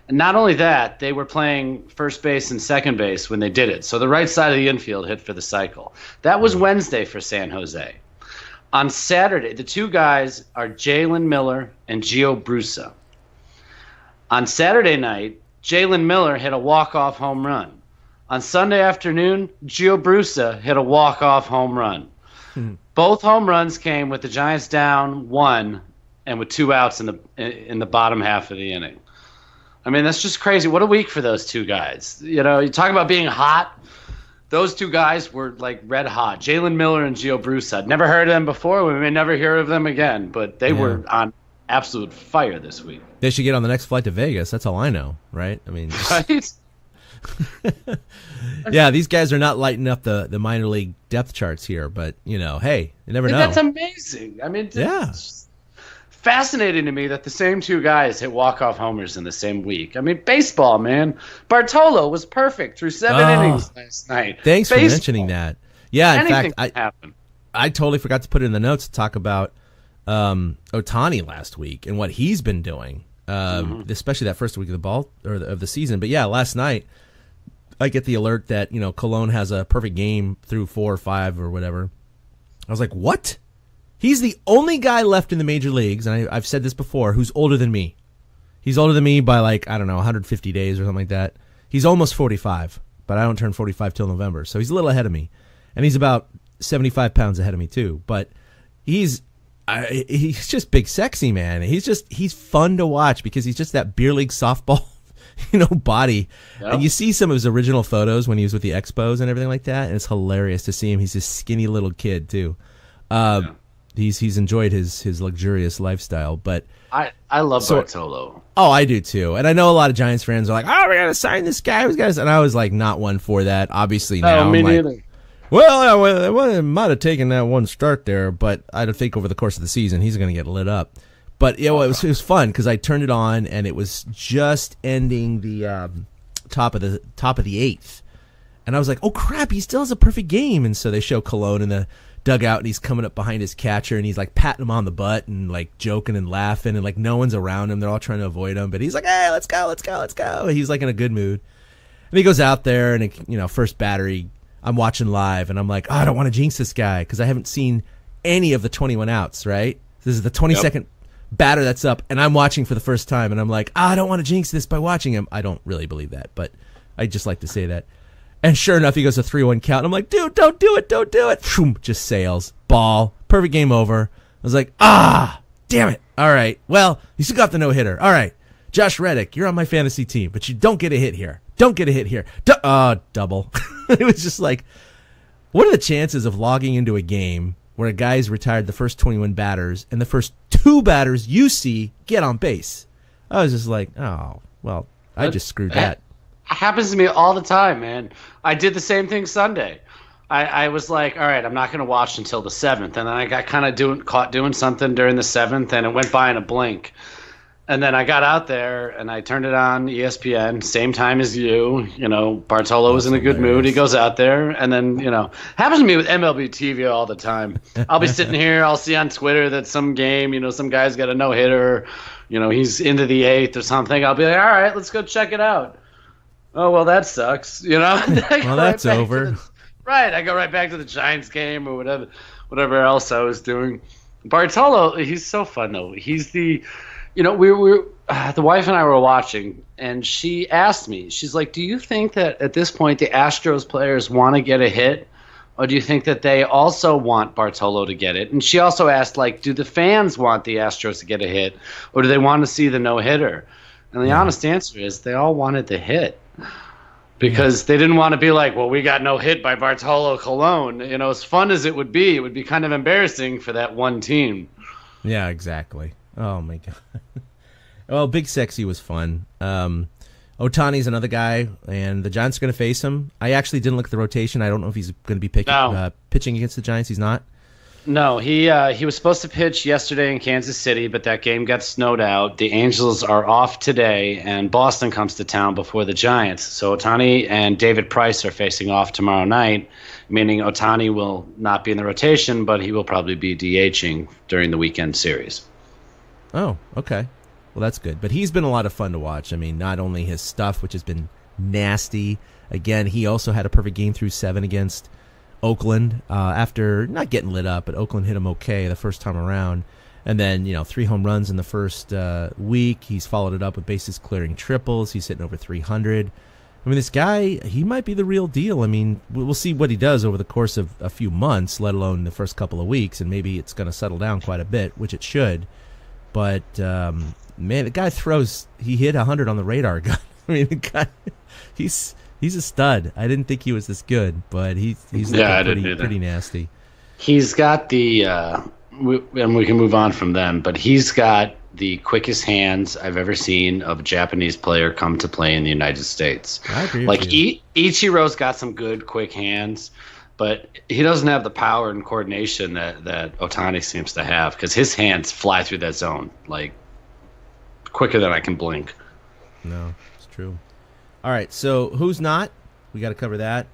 And not only that, they were playing first base and second base when they did it. So the right side of the infield hit for the cycle. That was Wednesday for San Jose. On Saturday, the two guys are Jalen Miller and Gio Brusa. On Saturday night, Jalen Miller hit a walk-off home run. On Sunday afternoon, Gio Brusa hit a walk-off home run. Both home runs came with the Giants down 1 and with 2 outs in the bottom half of the inning. I mean, that's just crazy. What a week for those two guys. You talk about being hot. Those two guys were like red hot. Jalen Miller and Gio Brusa. I'd never heard of them before. We may never hear of them again, but they were on absolute fire this week. They should get on the next flight to Vegas. That's all I know, right? I mean, Right? yeah, these guys are not lighting up the minor league depth charts here, but hey, you never know. That's amazing. I mean, it's fascinating to me that the same two guys hit walk-off homers in the same week. I mean, baseball, man. Bartolo was perfect through 7 innings last night. Thanks for mentioning that. Yeah, in fact, can happen. I totally forgot to put it in the notes to talk about Ohtani last week and what he's been doing, especially that first week of the season. But yeah, last night I get the alert that Cologne has a perfect game through 4 or 5 or whatever. I was like, what? He's the only guy left in the major leagues, and I've said this before, who's older than me. He's older than me by 150 days or something like that. He's almost 45, but I don't turn 45 till November, so he's a little ahead of me, and he's about 75 pounds ahead of me too. But he's just big, sexy, man. He's fun to watch because he's just that beer league softball, body. Yep. And you see some of his original photos when he was with the Expos and everything like that, and it's hilarious to see him. He's this skinny little kid too. He's enjoyed his luxurious lifestyle, but I love Bartolo. Oh, I do too. And I know a lot of Giants fans are like, "Oh, we gotta sign this guy." And I was like, not one for that. Obviously now, me neither. Well, I might have taken that one start there, but I think over the course of the season he's going to get lit up. But it was fun because I turned it on and it was just ending the top of the eighth. And I was like, oh, crap, he still has a perfect game. And so they show Colon in the dugout, and he's coming up behind his catcher, and he's, like, patting him on the butt and, like, joking and laughing, and, like, no one's around him. They're all trying to avoid him. But he's like, hey, let's go. He's, like, in a good mood. And he goes out there, and, first battery, I'm watching live, and I'm like, oh, I don't want to jinx this guy because I haven't seen any of the 21 outs, right? This is the 22nd batter that's up, and I'm watching for the first time, and I'm like, I don't want to jinx this by watching him. I don't really believe that, but I just like to say that. And sure enough, he goes a 3-1 count. And I'm like, dude, don't do it. Shoom, just sails. Ball. Perfect game over. I was like, damn it. All right. Well, you still got the no-hitter. All right. Josh Reddick, you're on my fantasy team, but you don't get a hit here. Double. It was just like, what are the chances of logging into a game where a guy's retired the first 21 batters and the first 2 batters you see get on base? I was just like, oh, well, I just screwed that. Happens to me all the time, man. I did the same thing Sunday. I was like, all right, I'm not going to watch until the 7th. And then I got kind of caught doing something during the 7th, and it went by in a blink. And then I got out there, and I turned it on ESPN, same time as you. Bartolo was in a good mood. He goes out there, and then, happens to me with MLB TV all the time. I'll be sitting here. I'll see on Twitter that some game, some guy's got a no-hitter. He's into the 8th or something. I'll be like, all right, let's go check it out. Oh, well, that sucks, Well, that's over. Right, I go right back to the Giants game or whatever else I was doing. Bartolo, he's so fun, though. He's the, the wife and I were watching, and she asked me, she's like, do you think that at this point the Astros players want to get a hit, or do you think that they also want Bartolo to get it? And she also asked, like, do the fans want the Astros to get a hit, or do they want to see the no-hitter? And the honest answer is they all wanted the hit. Because they didn't want to be like, well, we got no hit by Bartolo Colon. As fun as it would be kind of embarrassing for that one team. Yeah, exactly. Oh, my God. Well, Big Sexy was fun. Ohtani's another guy, and the Giants are going to face him. I actually didn't look at the rotation. I don't know if he's going to be pitching against the Giants. He's not? No, he was supposed to pitch yesterday in Kansas City, but that game got snowed out. The Angels are off today, and Boston comes to town before the Giants. So Ohtani and David Price are facing off tomorrow night, meaning Ohtani will not be in the rotation, but he will probably be DHing during the weekend series. Oh, okay. Well, that's good. But he's been a lot of fun to watch. I mean, not only his stuff, which has been nasty. Again, he also had a perfect game through 7 against Oakland after not getting lit up, but Oakland hit him okay the first time around. And then, 3 home runs in the first week. He's followed it up with bases clearing triples. He's hitting over 300. I mean, this guy, he might be the real deal. I mean, we'll see what he does over the course of a few months, let alone the first couple of weeks, and maybe it's going to settle down quite a bit, which it should. But, man, the guy he hit 100 on the radar gun. I mean, the guy, he's a stud. I didn't think he was this good, but he's pretty nasty. He's got the, and we can move on from them, but he's got the quickest hands I've ever seen of a Japanese player come to play in the United States. I agree like with you. Ichiro's got some good quick hands, but he doesn't have the power and coordination that Ohtani seems to have, because his hands fly through that zone like quicker than I can blink. No, it's true. All right, so who's not? We got to cover that.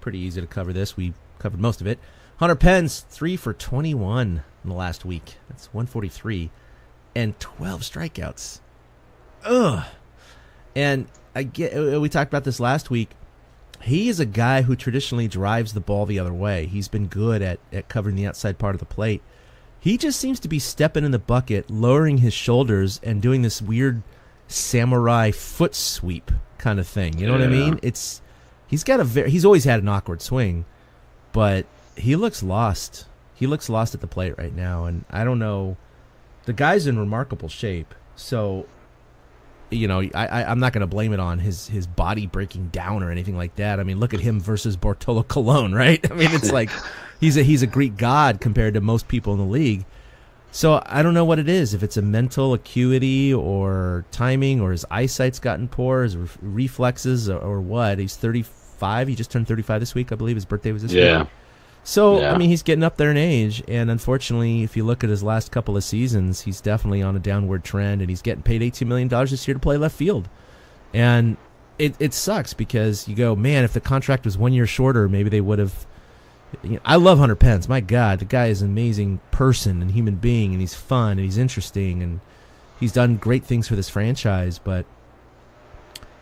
Pretty easy to cover this. We covered most of it. Hunter Pence, 3 for 21 in the last week. That's 143 and 12 strikeouts. Ugh. And we talked about this last week. He is a guy who traditionally drives the ball the other way. He's been good at covering the outside part of the plate. He just seems to be stepping in the bucket, lowering his shoulders, and doing this weird samurai foot sweep kind of thing. You know what I mean? He's always had an awkward swing, but he looks lost. He looks lost at the plate right now, and I don't know. The guy's in remarkable shape, so I'm not going to blame it on his body breaking down or anything like that. I mean, look at him versus Bartolo Colon, right? I mean, it's like he's a Greek god compared to most people in the league. So I don't know what it is, if it's a mental acuity or timing or his eyesight's gotten poor, his reflexes or what. He's 35. He just turned 35 this week, I believe. His birthday was this week. So, I mean, he's getting up there in age, and unfortunately, if you look at his last couple of seasons, he's definitely on a downward trend, and he's getting paid $18 million this year to play left field. And it sucks because you go, man, if the contract was 1 year shorter, maybe they would have. I love Hunter Pence. My God, the guy is an amazing person and human being, and he's fun and he's interesting and he's done great things for this franchise. But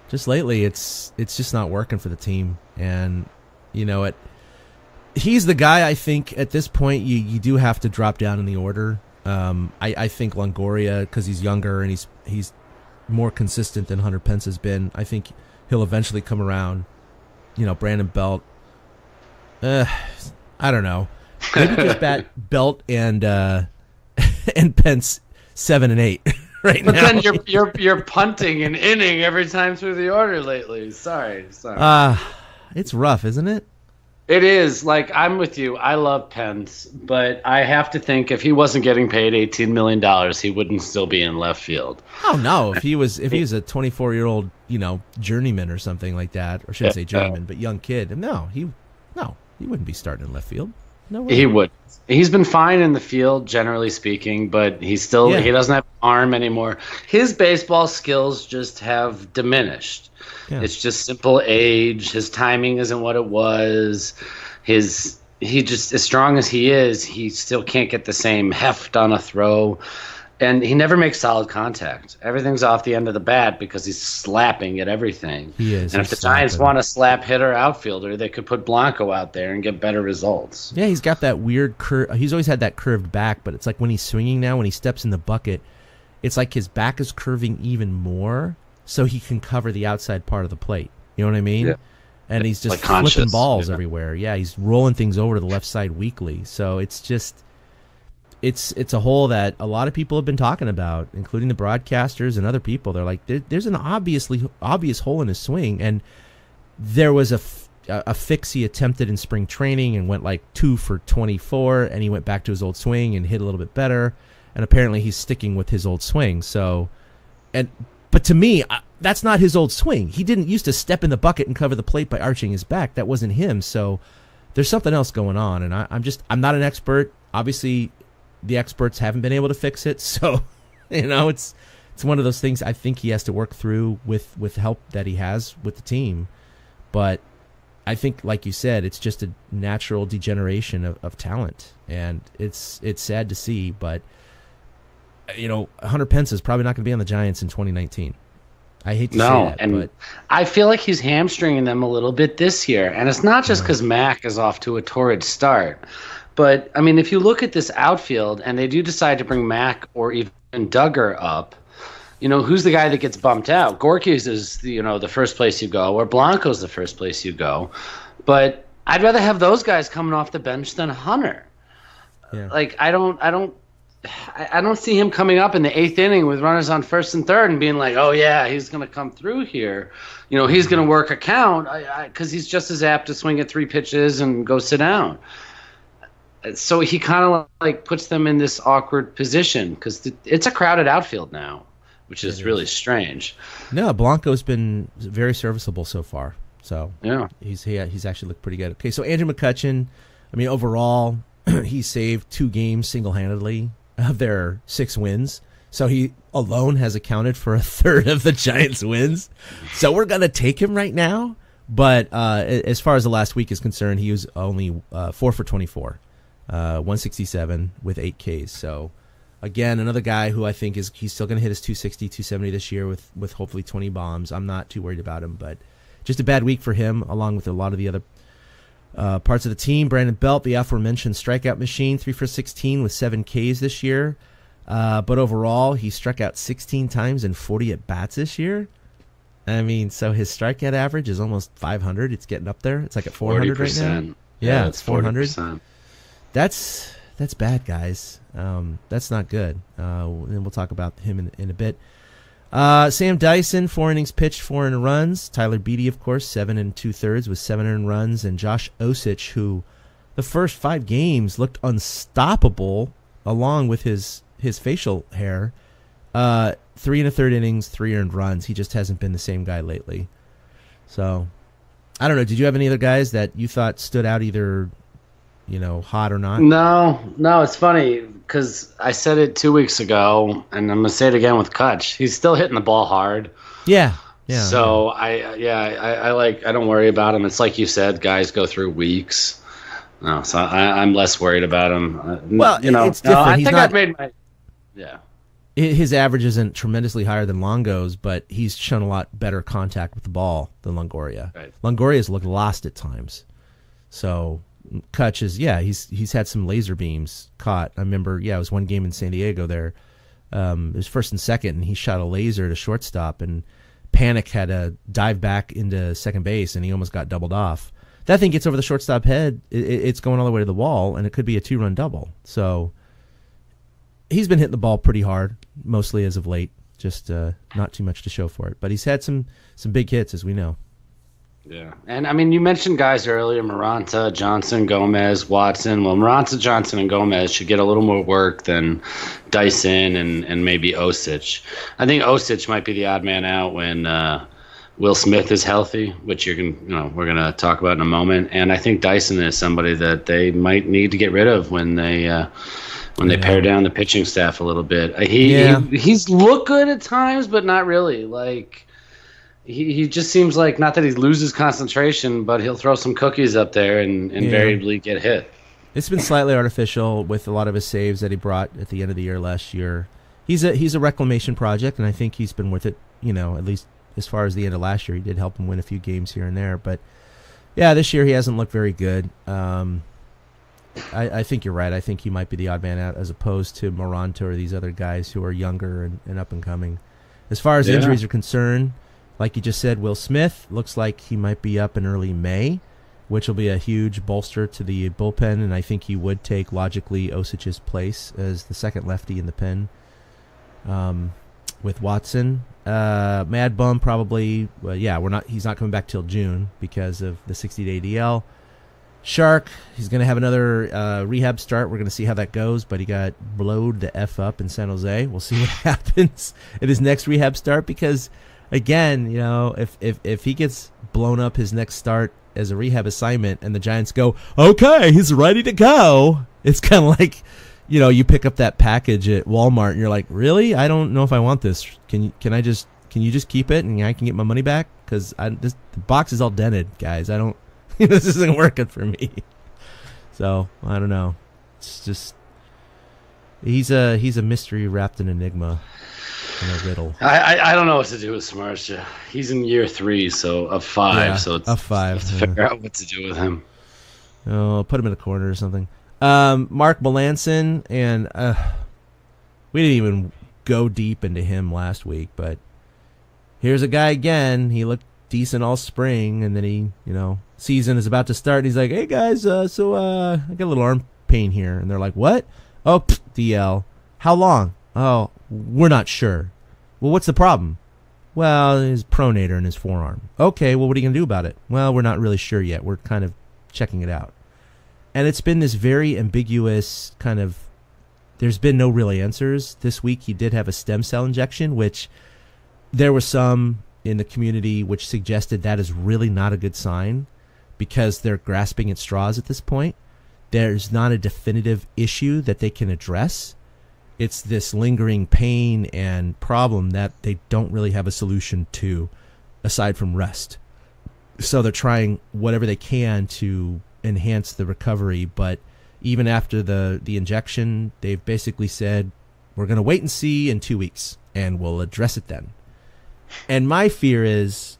just lately, it's just not working for the team. And he's the guy. I think at this point, you do have to drop down in the order. I think Longoria, because he's younger and he's more consistent than Hunter Pence has been. I think he'll eventually come around. Brandon Belt. I don't know. Maybe just bat Belt and Pence 7 and 8 right now. But then you're punting and inning every time through the order lately. Sorry. It's rough, isn't it? It is. Like, I'm with you. I love Pence, but I have to think if he wasn't getting paid $18 million, he wouldn't still be in left field. Oh no! If he was a 24-year-old, journeyman or something like that, or I shouldn't say journeyman, but young kid, he wouldn't be starting in left field. No way. He would. He's been fine in the field, generally speaking, but he doesn't have an arm anymore. His baseball skills just have diminished. Yeah. It's just simple age. His timing isn't what it was. He just, as strong as he is, he still can't get the same heft on a throw. And he never makes solid contact. Everything's off the end of the bat because he's slapping at everything. He is. And if the Giants want a slap hitter outfielder, they could put Blanco out there and get better results. Yeah, he's got that weird curve. He's always had that curved back, but it's like when he's swinging now, when he steps in the bucket, it's like his back is curving even more so he can cover the outside part of the plate. You know what I mean? Yeah. And he's just like flipping balls everywhere. Yeah, he's rolling things over to the left side weakly. So it's just... It's a hole that a lot of people have been talking about, including the broadcasters and other people. They're like, there's an obvious hole in his swing, and there was a fix he attempted in spring training and went like 2 for 24, and he went back to his old swing and hit a little bit better, and apparently he's sticking with his old swing. But to me, that's not his old swing. He didn't used to step in the bucket and cover the plate by arching his back. That wasn't him. So there's something else going on, and I'm not an expert. Obviously, the experts haven't been able to fix it, so it's one of those things I think he has to work through with help that he has with the team. But I think, like you said, it's just a natural degeneration of talent, and it's sad to see. But Hunter Pence is probably not going to be on the Giants in 2019. I hate to say that, but I feel like he's hamstringing them a little bit this year, and it's not just because Mac is off to a torrid start. But, I mean, if you look at this outfield and they do decide to bring Mac or even Duggar up, who's the guy that gets bumped out? Gorky's is, the first place you go, or Blanco's the first place you go. But I'd rather have those guys coming off the bench than Hunter. Yeah. Like, I don't see him coming up in the 8th inning with runners on first and third and being like, oh, yeah, he's going to come through here. He's going to work a count because he's just as apt to swing at 3 pitches and go sit down. So he kind of like puts them in this awkward position because it's a crowded outfield now, which is really strange. No, Blanco's been very serviceable so far. So yeah, he's actually looked pretty good. Okay, so Andrew McCutchen, I mean, overall, he saved 2 games single-handedly of their 6 wins. So he alone has accounted for a third of the Giants' wins. So we're gonna take him right now. But as far as the last week is concerned, he was only 4 for 24. 167 with 8 Ks. So again, another guy who I think he's still going to hit his 260, 270 this year with hopefully 20 bombs. I'm not too worried about him, but just a bad week for him, along with a lot of the other parts of the team. Brandon Belt, the aforementioned strikeout machine, 3 for 16 with 7 Ks this year. But overall, he struck out 16 times and 40 at bats this year. I mean, so his strikeout average is almost 500. It's getting up there. It's like at 400 right now. Yeah, it's 400. 40%. That's bad, guys. That's not good. And we'll talk about him in a bit. Sam Dyson, 4 innings pitched, 4 earned runs. Tyler Beede, of course, 7 2/3 with 7 earned runs. And Josh Osich, who the first 5 games looked unstoppable along with his facial hair. 3 1/3 innings, 3 earned runs. He just hasn't been the same guy lately. So, I don't know. Did you have any other guys that you thought stood out either hot or not? No, it's funny because I said it 2 weeks ago, and I'm going to say it again with Kutch. He's still hitting the ball hard. Yeah. Yeah. So I don't worry about him. It's like you said, guys go through weeks. No, so I'm less worried about him. Well, it's different. I He's think not, I've made my yeah. his average isn't tremendously higher than Longo's, but he's shown a lot better contact with the ball than Longoria. Right. Longoria's looked lost at times. So Kutch is, he's had some laser beams caught. I remember, it was one game in San Diego there. It was first and second, and he shot a laser to shortstop, and Panic had to dive back into second base, and he almost got doubled off. That thing gets over the shortstop head, it's going all the way to the wall, and it could be a 2-run double. So he's been hitting the ball pretty hard, mostly as of late. Just not too much to show for it. But he's had some big hits, as we know. Yeah. And, I mean, you mentioned guys earlier, Maranta, Johnson, Gomez, Watson. Well, Maranta, Johnson, and Gomez should get a little more work than Dyson and maybe Osich. I think Osich might be the odd man out when Will Smith is healthy, which we're going to talk about in a moment. And I think Dyson is somebody that they might need to get rid of when they pare down the pitching staff a little bit. He's looked good at times, but not really. Like he just seems like, not that he loses concentration, but he'll throw some cookies up there and invariably get hit. It's been slightly artificial with a lot of his saves that he brought at the end of the year last year. He's a reclamation project, and I think he's been worth it, at least as far as the end of last year. He did help him win a few games here and there. But, this year he hasn't looked very good. I think you're right. I think he might be the odd man out as opposed to Maranta or these other guys who are younger and up and coming. As far as injuries are concerned, like you just said, Will Smith looks like he might be up in early May, which will be a huge bolster to the bullpen, and I think he would take, logically, Osich's place as the second lefty in the pen. With Watson, Mad Bum probably, he's not coming back till June because of the 60-day DL. Shark, he's going to have another rehab start. We're going to see how that goes, but he got blowed the F up in San Jose. We'll see what happens at his next rehab start because, again, if he gets blown up his next start as a rehab assignment and the Giants go, okay, he's ready to go, it's kind of like, you pick up that package at Walmart and you're like, really? I don't know if I want this. Can you just keep it and I can get my money back? Because the box is all dented, guys. I don't. This isn't working for me. So I don't know. It's just he's a mystery wrapped in enigma and a riddle. I don't know what to do with Samardzija. He's in year 3, so of 5. Yeah, so it's of 5. to figure out what to do with him. Oh, put him in a corner or something. Mark Melancon, and we didn't even go deep into him last week, but here's a guy again. He looked decent all spring, and then he, season is about to start, and he's like, hey guys, I got a little arm pain here. And they're like, what? Oh, DL. How long? Oh, we're not sure. Well, what's the problem? Well, his pronator in his forearm. Okay, well, what are you going to do about it? Well, we're not really sure yet. We're kind of checking it out. And it's been this very ambiguous kind of, there's been no real answers. This week he did have a stem cell injection, which there was some in the community which suggested that is really not a good sign because they're grasping at straws at this point. There's not a definitive issue that they can address. It's this lingering pain and problem that they don't really have a solution to aside from rest. So they're trying whatever they can to enhance the recovery, but even after the injection, they've basically said, we're going to wait and see in 2 weeks, and we'll address it then. And my fear is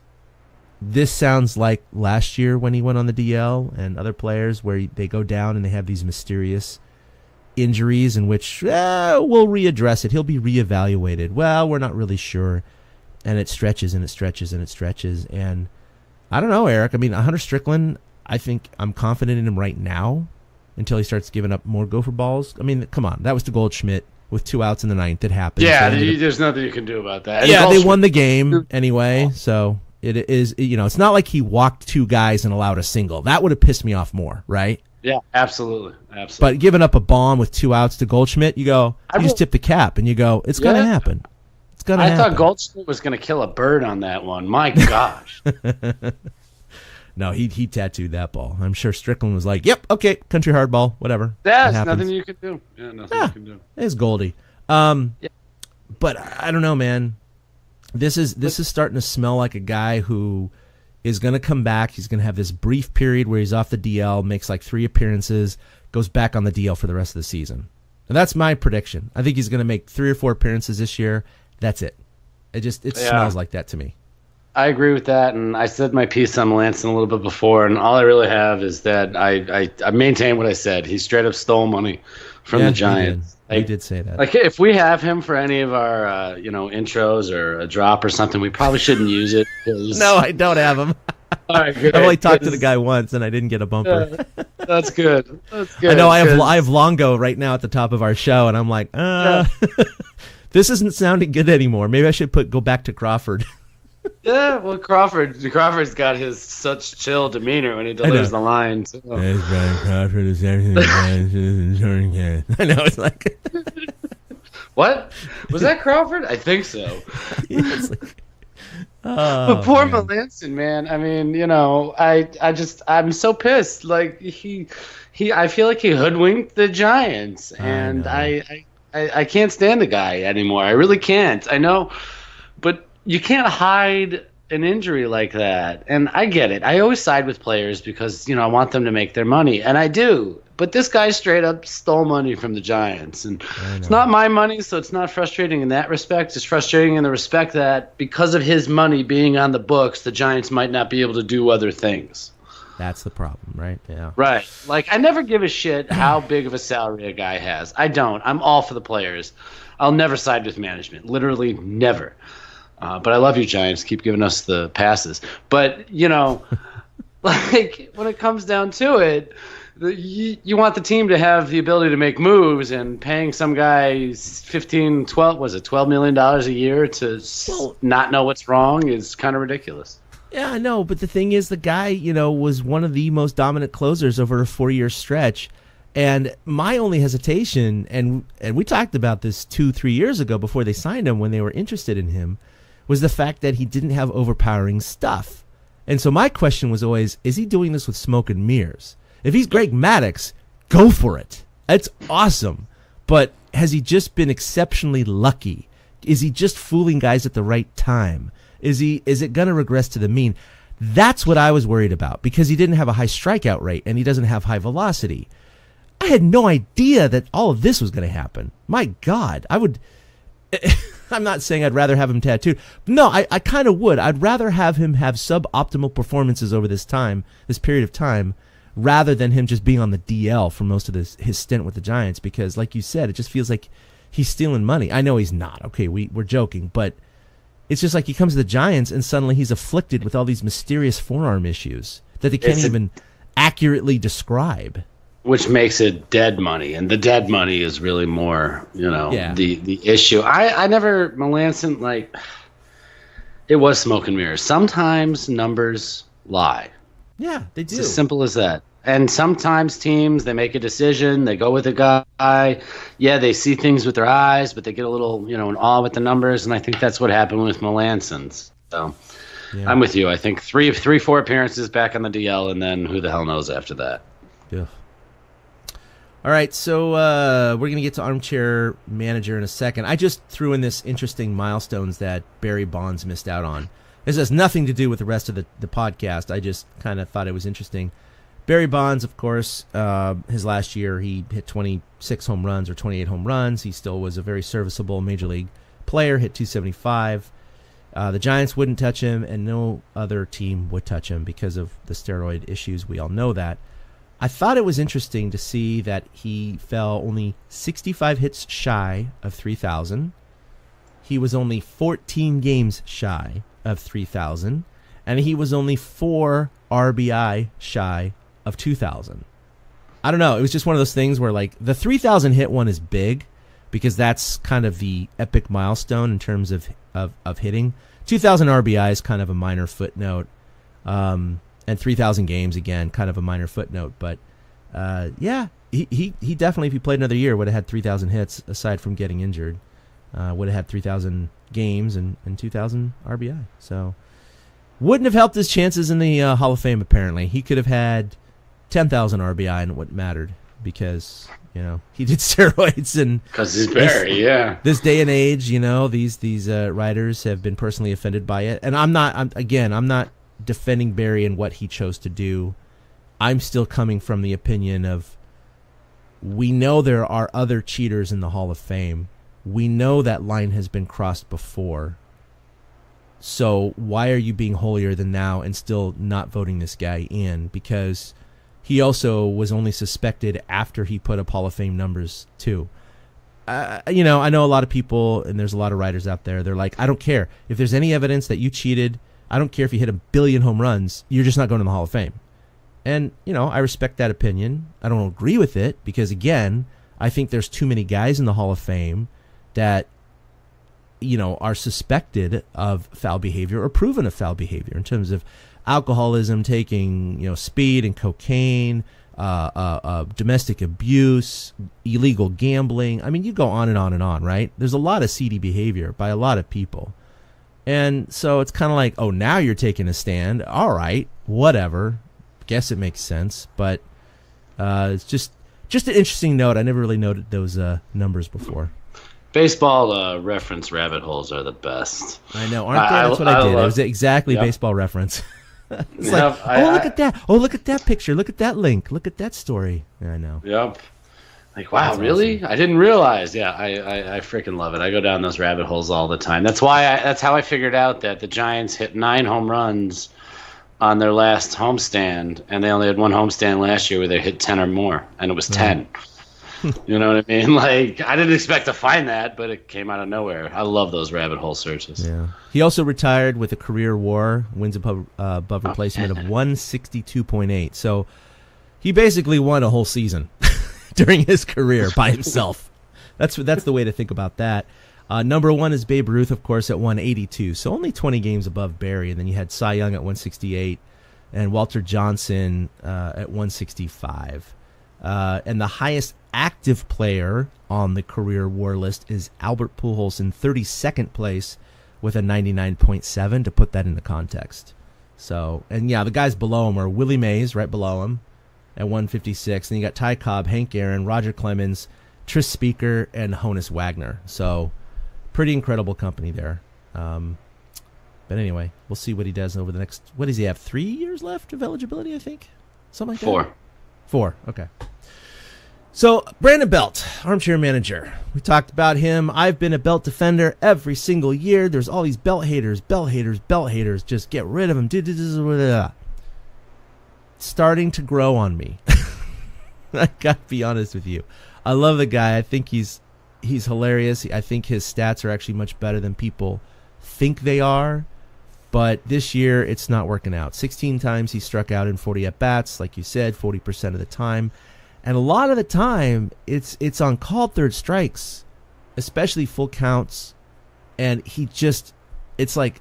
this sounds like last year when he went on the DL and other players where they go down and they have these mysterious injuries in which we'll readdress it. He'll be reevaluated. Well, we're not really sure. And it stretches and it stretches and it stretches. And I don't know, Eric. I mean, Hunter Strickland, I think I'm confident in him right now until he starts giving up more gopher balls. I mean, come on. That was to Goldschmidt with 2 outs in the 9th. It happened. Yeah, there's nothing you can do about that. Yeah, they won the game anyway. So it is, it's not like he walked 2 guys and allowed a single. That would have pissed me off more, right? Yeah, absolutely. But giving up a bomb with 2 outs to Goldschmidt, you just tip the cap and you go, it's going to happen. It's going to happen. I thought Goldschmidt was going to kill a bird on that one. My gosh. No, he tattooed that ball. I'm sure Strickland was like, yep, okay, country hardball, whatever. Yeah, there's nothing you can do. Yeah, nothing you can do. It's Goldie. But I don't know, man. This is starting to smell like a guy who is going to come back. He's going to have this brief period where he's off the DL, makes like 3 appearances, goes back on the DL for the rest of the season. And that's my prediction. I think he's going to make 3 or 4 appearances this year. That's it. It smells like that to me. I agree with that, and I said my piece on Melancon a little bit before, and all I really have is that I maintain what I said. He straight up stole money from the Giants. You did say that. Like, if we have him for any of our intros or a drop or something, we probably shouldn't use it. No, I don't have him. All right, good. I've only talked to the guy once, and I didn't get a bumper. That's good. That's good. I know I have Longo right now at the top of our show, and I'm like, this isn't sounding good anymore. Maybe I should go back to Crawford. Yeah, well, Crawford's got his such chill demeanor when he delivers the lines. So. Crawford is everything. I know, it's like... What? Was that Crawford? I think so. Oh, but poor Melancon, man. I mean, I'm so pissed. Like I feel like he hoodwinked the Giants, and I can't stand the guy anymore. I really can't. I know, but you can't hide an injury like that. And I get it. I always side with players because I want them to make their money, and I do. But this guy straight up stole money from the Giants. And it's not my money, so it's not frustrating in that respect. It's frustrating in the respect that because of his money being on the books, the Giants might not be able to do other things. That's the problem, right? Yeah. Right. Like, I never give a shit how big of a salary a guy has. I don't. I'm all for the players. I'll never side with management. Literally never. But I love you, Giants. Keep giving us the passes. But, like, when it comes down to it, you want the team to have the ability to make moves, and paying some guy $12 million a year to not know what's wrong is kind of ridiculous. Yeah, I know, but the thing is, the guy, was one of the most dominant closers over a 4-year stretch. And my only hesitation, and we talked about this 2-3 years ago before they signed him when they were interested in him, was the fact that he didn't have overpowering stuff. And so my question was always, is he doing this with smoke and mirrors? If he's Greg Maddux, go for it. That's awesome. But has he just been exceptionally lucky? Is he just fooling guys at the right time? Is it going to regress to the mean? That's what I was worried about, because he didn't have a high strikeout rate and he doesn't have high velocity. I had no idea that all of this was going to happen. My God, I'm not saying I'd rather have him tattooed. No, I kind of would. I'd rather have him have suboptimal performances over this period of time, rather than him just being on the DL for most of his stint with the Giants, because, like you said, it just feels like he's stealing money. I know he's not. Okay, we're joking, but it's just like he comes to the Giants and suddenly he's afflicted with all these mysterious forearm issues that they can't even accurately describe. Which makes it dead money, and the dead money is really more, the issue. I never, Melancon, like, it was smoke and mirrors. Sometimes numbers lie. Yeah, they do. It's as simple as that. And sometimes teams, they make a decision, they go with a guy. Yeah, they see things with their eyes, but they get a little, in awe with the numbers, and I think that's what happened with Melancon. So yeah. I'm with you. I think 4 appearances back on the DL, and then who the hell knows after that. Yeah. All right, so we're going to get to Armchair Manager in a second. I just threw in this interesting milestones that Barry Bonds missed out on. This has nothing to do with the rest of the podcast. I just kind of thought it was interesting. Barry Bonds, of course, his last year, he hit 26 home runs or 28 home runs. He still was a very serviceable Major League player, hit 275. The Giants wouldn't touch him, and no other team would touch him because of the steroid issues. We all know that. I thought it was interesting to see that he fell only 65 hits shy of 3,000. He was only 14 games shy of 3,000, and he was only 4 RBI shy of 2,000. I don't know. It was just one of those things where, like, the 3,000 hit one is big because that's kind of the epic milestone in terms of hitting. 2,000 RBI is kind of a minor footnote, and 3,000 games, again, kind of a minor footnote. But, yeah, he definitely, if he played another year, would have had 3,000 hits aside from getting injured. Would have had 3,000 games and 2,000 RBI. So wouldn't have helped his chances in the Hall of Fame, apparently. He could have had 10,000 RBI and it wouldn't mattered. because he did steroids, and because he's Barry. This day and age, these writers have been personally offended by it, and I'm not defending Barry and what he chose to do. I'm still coming from the opinion of, we know there are other cheaters in the Hall of Fame. We know that line has been crossed before. So why are you being holier than thou and still not voting this guy in? Because he also was only suspected after he put up Hall of Fame numbers too. I know a lot of people, and there's a lot of writers out there, they're like, I don't care. If there's any evidence that you cheated, I don't care if you hit 1 billion home runs, you're just not going to the Hall of Fame. And, I respect that opinion. I don't agree with it because, again, I think there's too many guys in the Hall of Fame that, are suspected of foul behavior or proven of foul behavior in terms of alcoholism, taking, speed and cocaine, domestic abuse, illegal gambling. I mean, you go on and on and on, right? There's a lot of seedy behavior by a lot of people. And so it's kind of like, oh, now you're taking a stand. All right, whatever. Guess it makes sense. But it's just an interesting note. I never really noted those numbers before. Baseball reference rabbit holes are the best. I know, aren't they? That's what I did. It was exactly baseball reference. It's like, look at that. Oh, look at that picture. Look at that link. Look at that story. Yeah, I know. Yep. Like, wow, that's really? Awesome. I didn't realize. Yeah, I freaking love it. I go down those rabbit holes all the time. That's how I figured out that the Giants hit 9 home runs on their last homestand, and they only had one homestand last year where they hit 10 or more, and it was 10. You know what I mean? Like, I didn't expect to find that, but it came out of nowhere. I love those rabbit hole searches. Yeah. He also retired with a career WAR, wins above replacement, of 162.8. So he basically won a whole season during his career by himself. That's the way to think about that. Number 1 is Babe Ruth, of course, at 182. So only 20 games above Barry. And then you had Cy Young at 168 and Walter Johnson at 165. And the highest active player on the career WAR list is Albert Pujols in 32nd place with a 99.7, to put that into context. So, and yeah, the guys below him are Willie Mays, right below him, at 156. And you got Ty Cobb, Hank Aaron, Roger Clemens, Tris Speaker, and Honus Wagner. So, pretty incredible company there. But anyway, we'll see what he does over the next, what does he have, 3 years left of eligibility, I think? Something like that? 4, okay. So, Brandon Belt, armchair manager. We talked about him. I've been a Belt defender every single year. There's all these Belt haters. Just get rid of them. Starting to grow on me. I gotta be honest with you. I love the guy. I think he's hilarious. I think his stats are actually much better than people think they are. But this year, it's not working out. 16 times he struck out in 40 at-bats, like you said, 40% of the time. And a lot of the time, it's on called third strikes, especially full counts. And he just, it's like,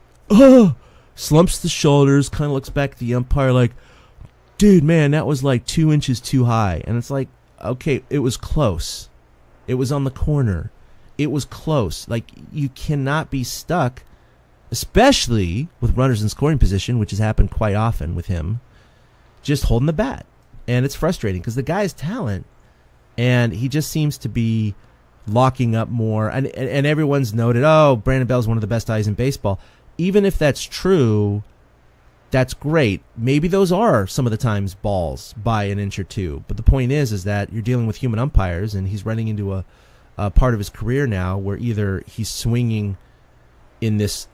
slumps the shoulders, kind of looks back at the umpire like, dude, man, that was like 2 inches too high. And it's like, okay, it was close. It was on the corner. It was close. Like, you cannot be stuck, especially with runners in scoring position, which has happened quite often with him, just holding the bat. And it's frustrating because the guy's talent, and he just seems to be locking up more. And everyone's noted, Brandon Bell's one of the best eyes in baseball. Even if that's true, that's great. Maybe those are some of the times balls by an inch or two. But the point is that you're dealing with human umpires, and he's running into a part of his career now where either he's swinging in this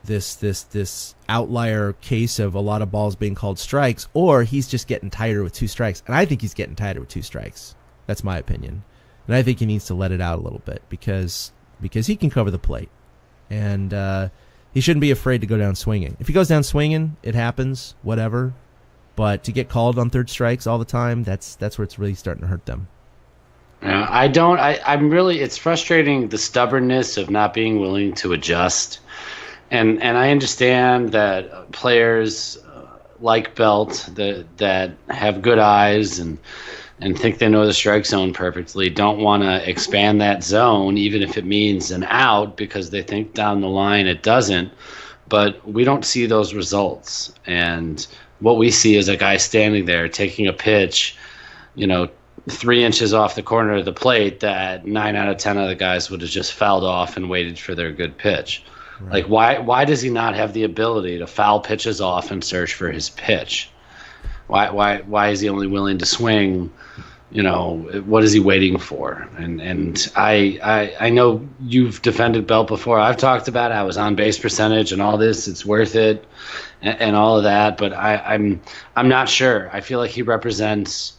outlier case of a lot of balls being called strikes, or he's just getting tighter with 2 strikes. And I think he's getting tighter with 2 strikes. That's my opinion. And I think he needs to let it out a little bit because he can cover the plate. And he shouldn't be afraid to go down swinging. If he goes down swinging, it happens, whatever. But to get called on third strikes all the time, that's where it's really starting to hurt them. Yeah, I'm really, it's frustrating, the stubbornness of not being willing to adjust. And I understand that players like Belt that have good eyes and think they know the strike zone perfectly don't want to expand that zone, even if it means an out, because they think down the line it doesn't. But we don't see those results. And what we see is a guy standing there taking a pitch, 3 inches off the corner of the plate that 9 out of 10 of the guys would have just fouled off and waited for their good pitch. Right. Like, why does he not have the ability to foul pitches off and search for his pitch? Why is he only willing to swing? You know, what is he waiting for? And I know you've defended Belt before. I've talked about it. I was on base percentage and all this. It's worth it and all of that. But I'm not sure. I feel like he represents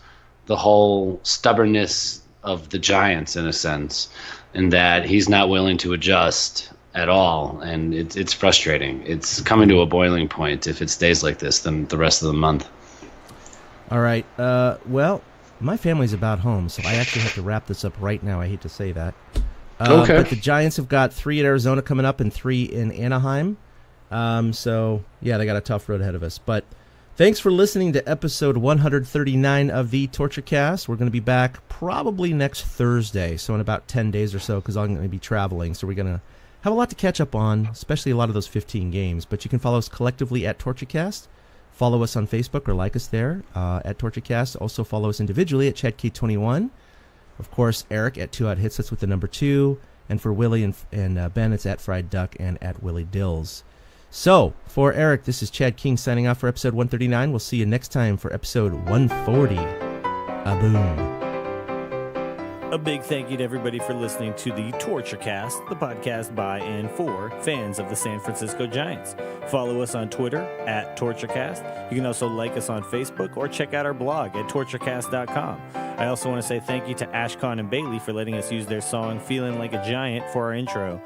the whole stubbornness of the Giants in a sense, in that he's not willing to adjust at all. And it's frustrating. It's coming to a boiling point if it stays like this then the rest of the month. All right. Well, my family's about home, so I actually have to wrap this up right now. I hate to say that. Okay. But the Giants have got 3 at Arizona coming up and 3 in Anaheim. So, yeah, they got a tough road ahead of us. But thanks for listening to episode 139 of the Torture Cast. We're going to be back probably next Thursday, so in about 10 days or so, because I'm going to be traveling. So we're going to have a lot to catch up on, especially a lot of those 15 games. But you can follow us collectively at TortureCast. Follow us on Facebook or like us there at TortureCast. Also follow us individually at ChadK21. Of course, Eric at 2 Out Hits us with the number 2. And for Willie and Ben, it's at Fried Duck and at Willie Dills. So, for Eric, this is Chad King signing off for episode 139. We'll see you next time for episode 140. A-boom. A big thank you to everybody for listening to the Torture Cast, the podcast by and for fans of the San Francisco Giants. Follow us on Twitter at TortureCast. You can also like us on Facebook or check out our blog at torturecast.com. I also want to say thank you to Ashcon and Bailey for letting us use their song Feeling Like a Giant for our intro.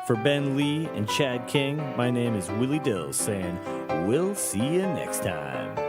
For Ben Lee and Chad King, my name is Willie Dills saying, we'll see you next time.